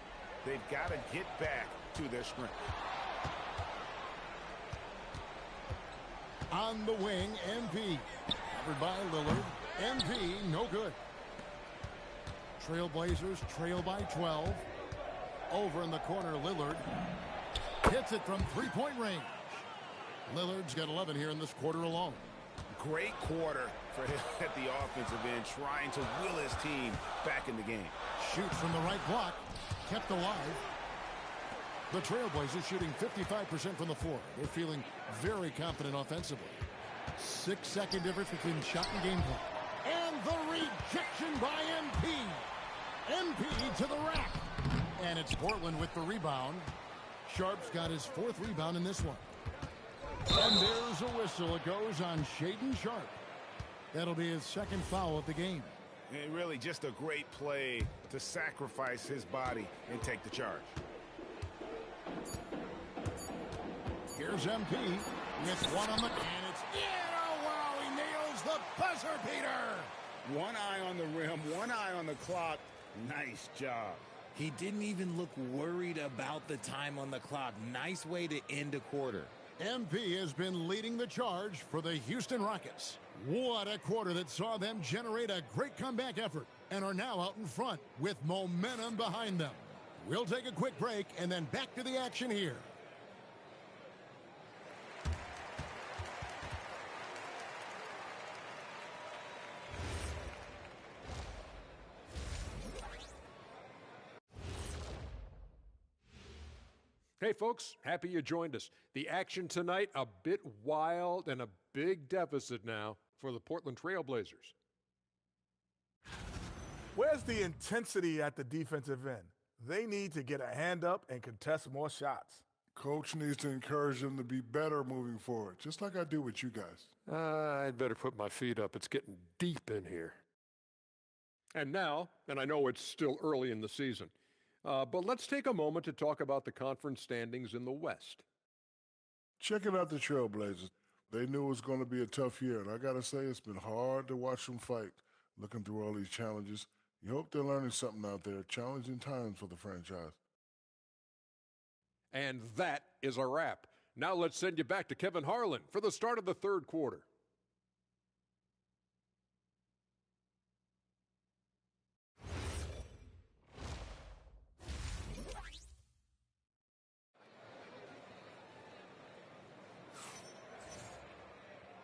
They've got to get back to their strength. On the wing, MP. Covered by Lillard. MP, no good. Trailblazers trail by 12. Over in the corner, Lillard. Hits it from three-point range. Lillard's got 11 here in this quarter alone. Great quarter for him at the offensive end, trying to will his team back in the game. Shoots from the right block. Kept alive. The Trailblazers shooting 55% from the floor. They're feeling very confident offensively. 6-second difference between shot and game play. And the rejection by MP. MP to the rack. And it's Portland with the rebound. Sharpe's got his 4th rebound in this one. And there's a whistle. It goes on Shaedon Sharpe. That'll be his 2nd foul of the game. And really just a great play to sacrifice his body and take the charge. Here's MP with one on the... And it's in! Oh, wow, he nails the buzzer beater! One eye on the rim, one eye on the clock. Nice job. He didn't even look worried about the time on the clock. Nice way to end a quarter. MP has been leading the charge for the Houston Rockets. What a quarter that saw them generate a great comeback effort and are now out in front with momentum behind them. We'll take a quick break and then back to the action here. Hey, folks, happy you joined us. The action tonight, a bit wild and a big deficit now for the Portland Trail Blazers. Where's the intensity at the defensive end? They need to get a hand up and contest more shots. Coach needs to encourage them to be better moving forward, just like I do with you guys. I'd better put my feet up. It's getting deep in here. And now, and I know it's still early in the season, but let's take a moment to talk about the conference standings in the West. Checking out the Trailblazers. They knew it was going to be a tough year, and I got to say it's been hard to watch them fight, looking through all these challenges. You hope they're learning something out there. Challenging times for the franchise. And that is a wrap. Now let's send you back to Kevin Harlan for the start of the third quarter.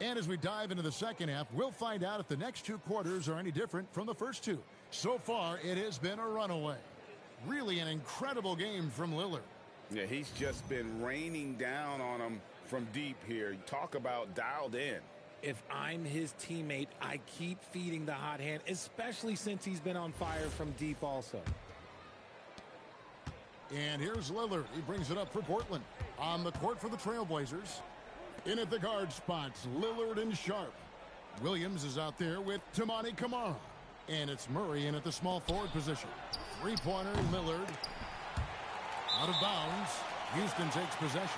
And as we dive into the second half, we'll find out if the next two quarters are any different from the first two. So far, it has been a runaway. Really an incredible game from Lillard. Yeah, he's just been raining down on him from deep here. Talk about dialed in. If I'm his teammate, I keep feeding the hot hand, especially since he's been on fire from deep also. And here's Lillard. He brings it up for Portland. On the court for the Trailblazers. In at the guard spots, Lillard and Sharp. Williams is out there with Tamani Kamara. And it's Murray in at the small forward position. Three-pointer, Lillard. Out of bounds. Houston takes possession.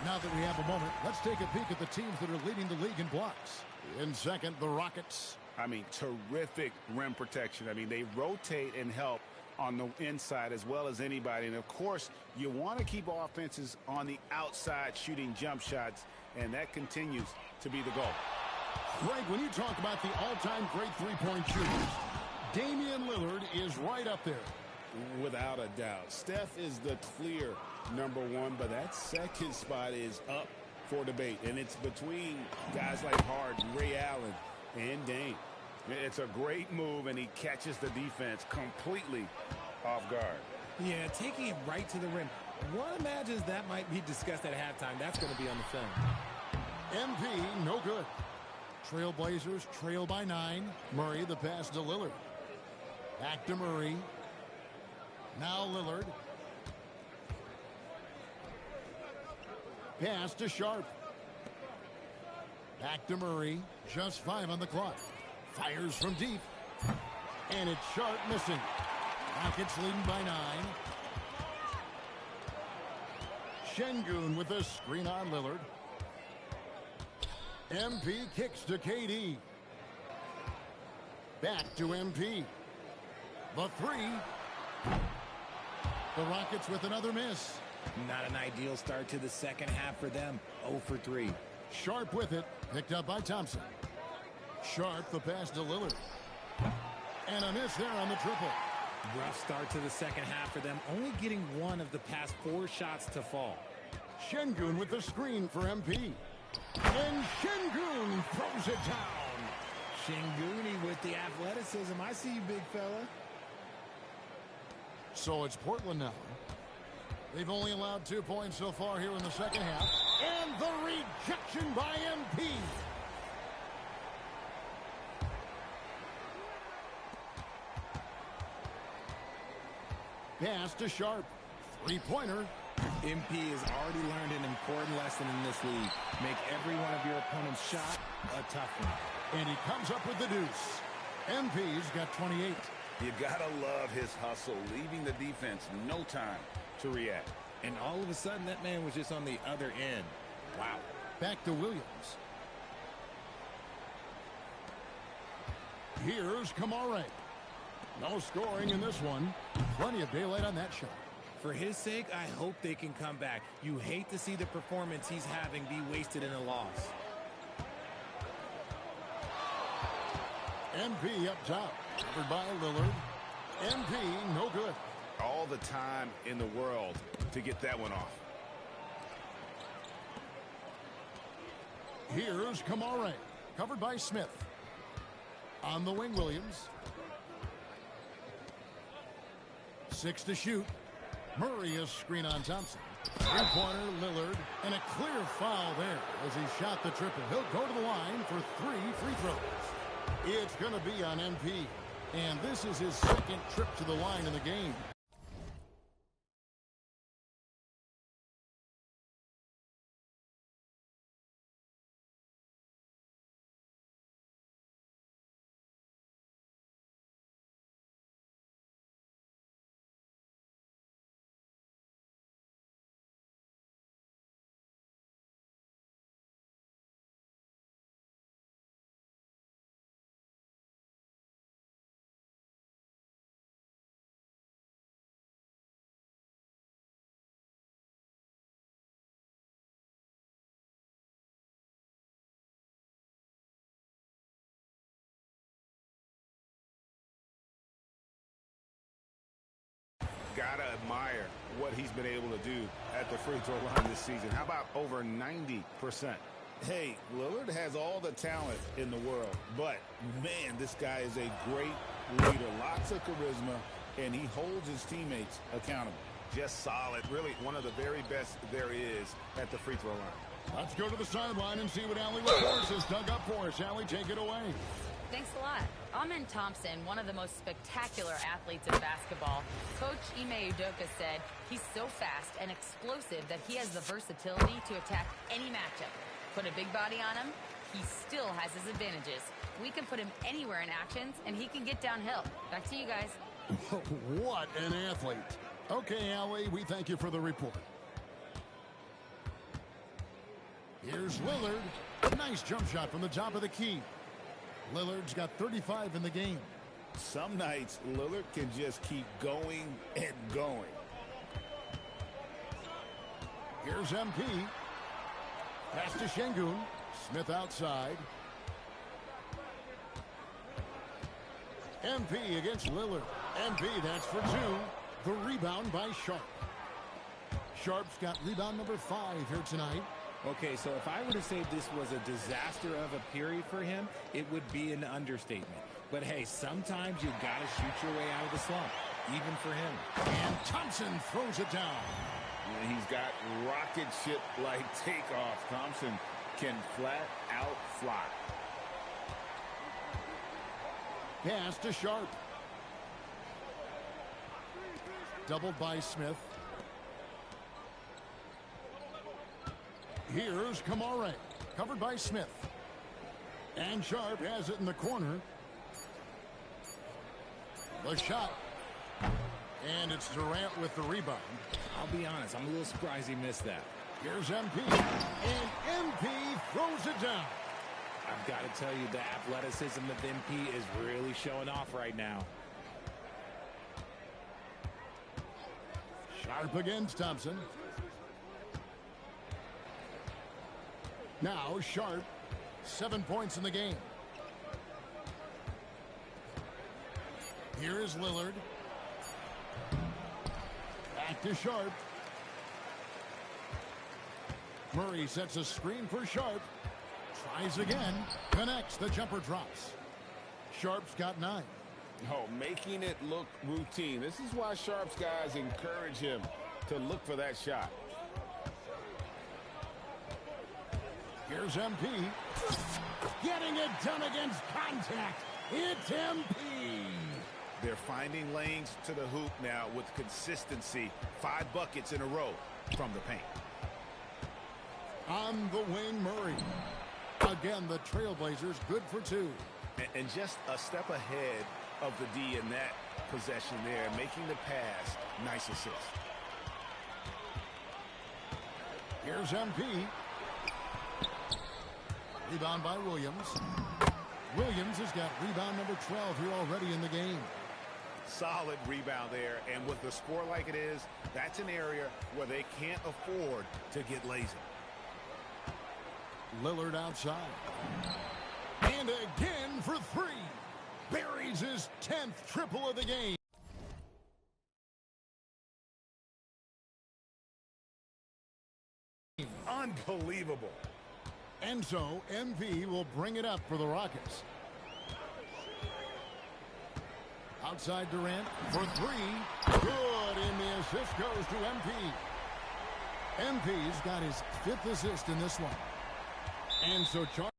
Now that we have a moment, let's take a peek at the teams that are leading the league in blocks. In second, the Rockets. I mean, terrific rim protection. I mean, they rotate and help on the inside as well as anybody. And, of course, you want to keep offenses on the outside shooting jump shots, and that continues to be the goal. Greg, when you talk about the all-time great three-point shooters, Damian Lillard is right up there. Without a doubt. Steph is the clear number one, but that second spot is up for debate. And it's between guys like Harden, Ray Allen, and Dame. It's a great move, and he catches the defense completely off guard. Yeah, taking it right to the rim. One imagines that might be discussed at halftime. That's going to be on the film. MP, no good. Trailblazers trail by 9. Murray, the pass to Lillard. Back to Murray. Now Lillard. Pass to Sharp. Back to Murray. Just 5 on the clock. Fires from deep. And it's Sharp missing. Rockets leading by 9. Şengün with a screen on Lillard. MP kicks to KD. Back to MP. The 3. The Rockets with another miss. Not an ideal start to the second half for them. 0 for 3. Sharp with it. Picked up by Thompson. Sharp, the pass to Lillard. And a miss there on the triple. Rough start to the second half for them, only getting one of the past 4 shots to fall. Şengün with the screen for MP. And Şengün throws it down. Şengün with the athleticism. I see you, big fella. So it's Portland now. They've only allowed 2 points so far here in the second half. And the rejection by MP. Pass to Sharp. 3-pointer. MP has already learned an important lesson in this league. Make every one of your opponent's shot a tough one. And he comes up with the deuce. MP's got 28. You gotta love his hustle, leaving the defense no time to react. And all of a sudden, that man was just on the other end. Wow. Back to Williams. Here's Kamare. No scoring in this one. Plenty of daylight on that shot. For his sake, I hope they can come back. You hate to see the performance he's having be wasted in a loss. MP up top. Covered by Lillard. MP, no good. All the time in the world to get that one off. Here's Kamare. Covered by Smith. On the wing, Williams. 6 to shoot. Murray is screen on Thompson. 3-pointer, Lillard. And a clear foul there as he shot the triple. He'll go to the line for 3 free throws. It's going to be on MP. And this is his second trip to the line in the game. Gotta admire what he's been able to do at the free throw line this season. How about over 90%? Hey, Lillard has all the talent in the world, but man, this guy is a great leader. Lots of charisma, and he holds his teammates accountable. Just solid. Really one of the very best there is at the free throw line. Let's go to the sideline and see what Allie LaForce has dug up for us. Allie, take it away. Thanks a lot. Amin Thompson, one of the most spectacular athletes in basketball. Coach Ime Udoka said he's so fast and explosive that he has the versatility to attack any matchup. Put a big body on him, he still has his advantages. We can put him anywhere in actions, and he can get downhill. Back to you guys. What an athlete. Okay, Allie, we thank you for the report. Here's Lillard. Nice jump shot from the top of the key. Lillard's got 35 in the game. Some nights, Lillard can just keep going and going. Here's MP. Pass to Şengün. Smith outside. MP against Lillard. MP, that's for 2. The rebound by Sharp. Sharp's got rebound number 5 here tonight. Okay, so if I were to say this was a disaster of a period for him, it would be an understatement. But hey, sometimes you got to shoot your way out of the slump, even for him. And Thompson throws it down. He's got rocket ship-like takeoff. Thompson can flat out fly. Pass to Sharp. Doubled by Smith. Here's Kamare. Covered by Smith. And Sharp has it in the corner. The shot. And it's Durant with the rebound. I'll be honest, I'm a little surprised he missed that. Here's MP. And MP throws it down. I've got to tell you, the athleticism of MP is really showing off right now. Sharp against Thompson. Now Sharp, 7 points in the game. Here is Lillard. Back to Sharp. Murray sets a screen for Sharp. Tries again. Connects. The jumper drops. Sharp's got 9. Oh, making it look routine. This is why Sharp's guys encourage him to look for that shot. Here's MP. Getting it done against contact. It's MP. They're finding lanes to the hoop now with consistency. 5 buckets in a row from the paint. On the wing, Murray. Again, the Trailblazers good for 2. And just a step ahead of the D in that possession there, making the pass. Nice assist. Here's MP. Rebound by Williams. Williams has got rebound number 12 here already in the game. Solid rebound there, and with the score like it is, that's an area where they can't afford to get lazy. Lillard outside. And again for 3. Buries his 10th triple of the game. Unbelievable. And so MV will bring it up for the Rockets. Outside Durant for 3. Good, and the assist goes to MP. MP's got his 5th assist in this one. And so Chauncey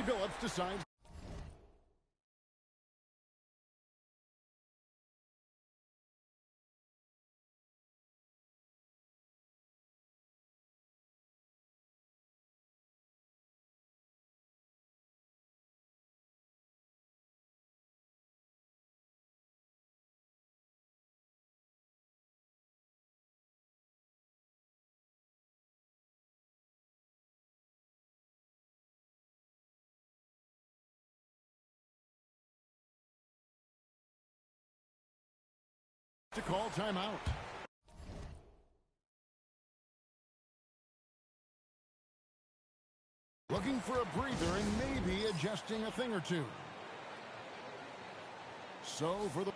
Billups decides. To call timeout. Looking for a breather and maybe adjusting a thing or two. So for the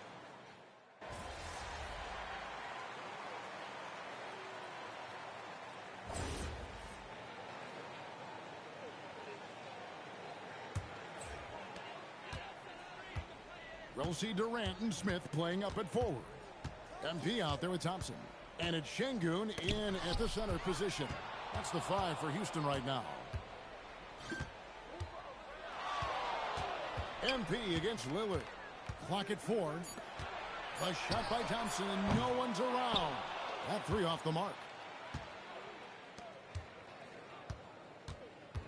we'll see Durant and Smith playing up at forward. MP out there with Thompson. And it's Şengün in at the center position. That's the 5 for Houston right now. MP against Lillard. Clock at 4. A shot by Thompson and no one's around. That 3 off the mark.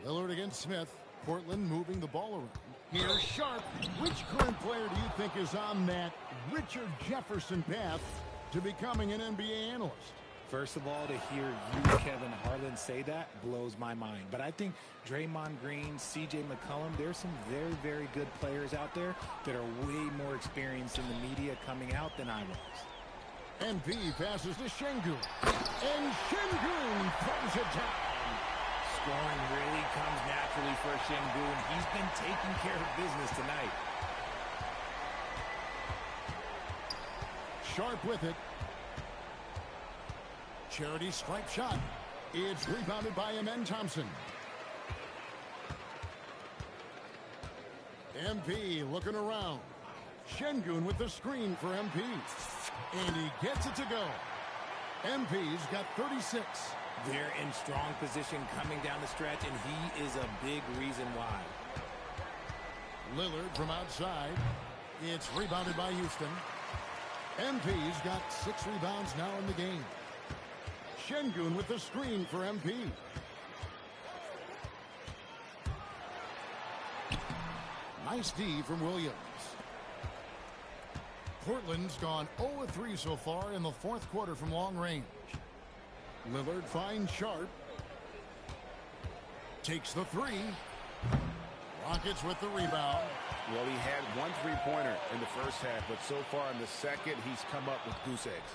Lillard against Smith. Portland moving the ball around. Here's Sharp. Which current player do you think is on that Richard Jefferson path to becoming an NBA analyst? First of all, to hear you, Kevin Harlan, say that blows my mind. But I think Draymond Green, C.J. McCollum, there's some very, very good players out there that are way more experienced in the media coming out than I was. MP passes to Şengün. And Şengün throws it down. Scoring really comes naturally for Şengün. He's been taking care of business tonight. Sharp with it. Charity stripe shot. It's rebounded by Amen Thompson. MP looking around. Şengün with the screen for MP. And he gets it to go. MP's got 36. They're in strong position coming down the stretch, and he is a big reason why. Lillard from outside. It's rebounded by Houston. MP's got 6 rebounds now in the game. Şengün with the screen for MP. Nice D from Williams. Portland's gone 0-3 so far in the 4th quarter from long range. Lillard finds Sharp. Takes the 3. Rockets with the rebound. Well, he had 1 3-pointer in the first half, but so far in the second, he's come up with goose eggs.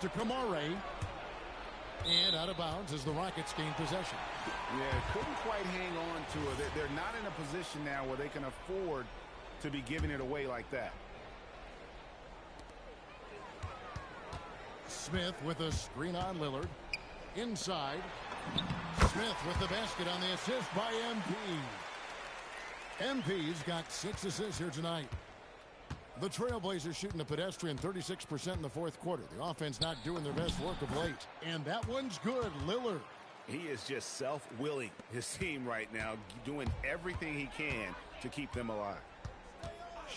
to Kamare. And out of bounds as the Rockets gain possession. Yeah, couldn't quite hang on to it. They're not in a position now where they can afford to be giving it away like that. Smith with a screen on Lillard. Inside. Smith with the basket on the assist by MP. MP's got 6 assists here tonight. The Trailblazers shooting a pedestrian 36% in the fourth quarter. The offense not doing their best work of late. And that one's good. Lillard. He is just self-willing, his team right now, doing everything he can to keep them alive.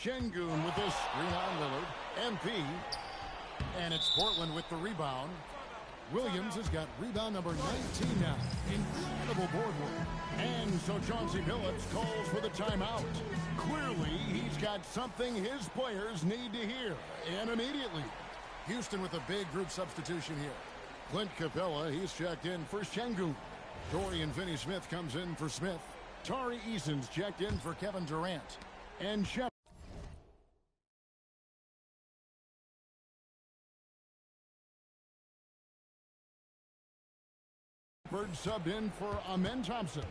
Şengün with a screen on Lillard. MP. And it's Portland with the rebound. Williams has got rebound number 19 now. Incredible board work. And so Chauncey Billups calls for the timeout. Clearly, he's got something his players need to hear. And immediately. Houston with a big group substitution here. Clint Capella, he's checked in for Şengün. Dorian Finney-Smith comes in for Smith. Tari Eason's checked in for Kevin Durant. And Shep. Bird subbed in for Amen Thompson.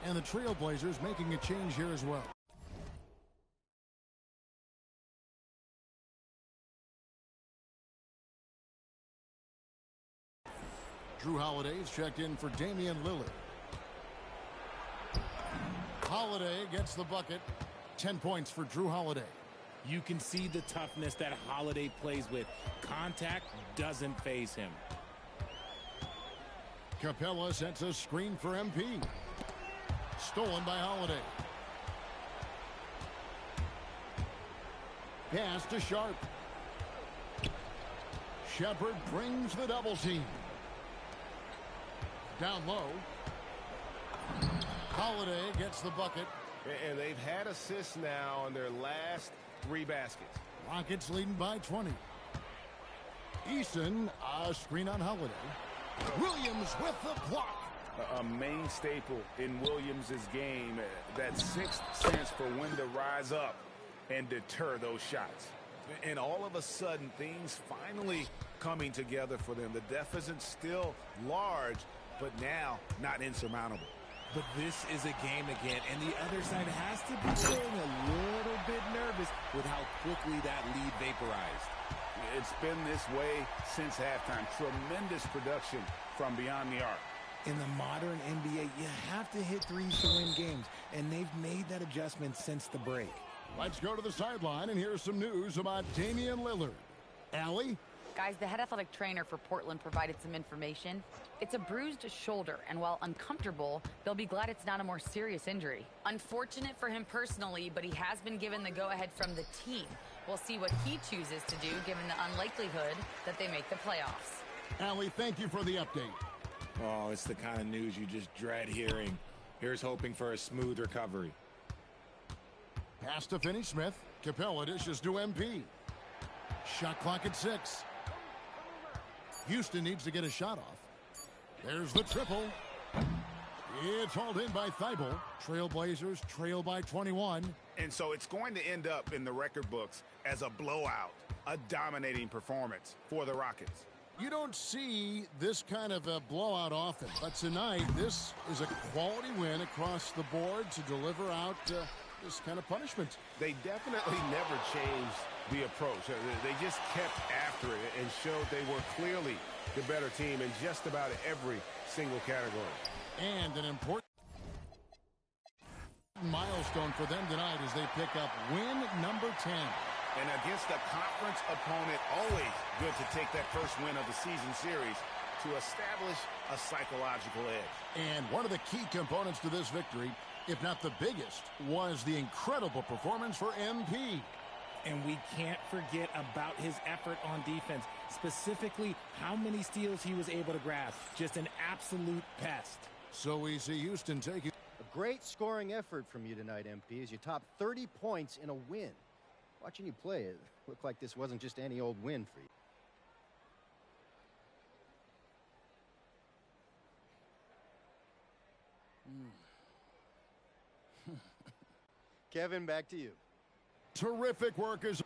And the Trailblazers making a change here as well. Drew Holiday's checked in for Damian Lillard. Holiday gets the bucket. 10 points for Drew Holiday. You can see the toughness that Holiday plays with. Contact doesn't faze him. Capella sets a screen for MP. Stolen by Holiday. Pass to Sharp. Shepard brings the double team. Down low. Holiday gets the bucket. And they've had assists now on their last 3 baskets. Rockets leading by 20. Eason, a screen on Holiday. Williams with the block. A main staple in Williams' game, that sixth sense for when to rise up and deter those shots. And all of a sudden, things finally coming together for them. The deficit's still large, but now not insurmountable. But this is a game again, and the other side has to be feeling a little bit nervous with how quickly that lead vaporized. It's been this way since halftime. Tremendous production from beyond the arc. In the modern NBA, you have to hit threes to win games, and they've made that adjustment since the break. Let's go to the sideline, and here's some news about Damian Lillard. Allie? Guys, the head athletic trainer for Portland provided some information. It's a bruised shoulder, and while uncomfortable, they'll be glad it's not a more serious injury. Unfortunate for him personally, but he has been given the go-ahead from the team. We'll see what he chooses to do, given the unlikelihood that they make the playoffs. Allie, thank you for the update. Oh, it's the kind of news you just dread hearing. Here's hoping for a smooth recovery. Pass to Finney-Smith. Capella dishes to MP. Shot clock at 6. Houston needs to get a shot off. There's the triple. It's hauled in by Thibault. Trailblazers trail by 21. And so it's going to end up in the record books as a blowout, a dominating performance for the Rockets. You don't see this kind of a blowout often, but tonight this is a quality win across the board to deliver out this kind of punishment. They definitely never changed the approach. They just kept after it and showed they were clearly the better team in just about every single category. And an important milestone for them tonight as they pick up win number 10. And against a conference opponent, always good to take that first win of the season series to establish a psychological edge. And one of the key components to this victory, if not the biggest, was the incredible performance for MP. And we can't forget about his effort on defense, specifically how many steals he was able to grasp. Just an absolute pest. So we see Houston taking a great scoring effort from you tonight, MP, as you top 30 points in a win. Watching you play, it looked like this wasn't just any old win for you. Kevin, back to you. Terrific work as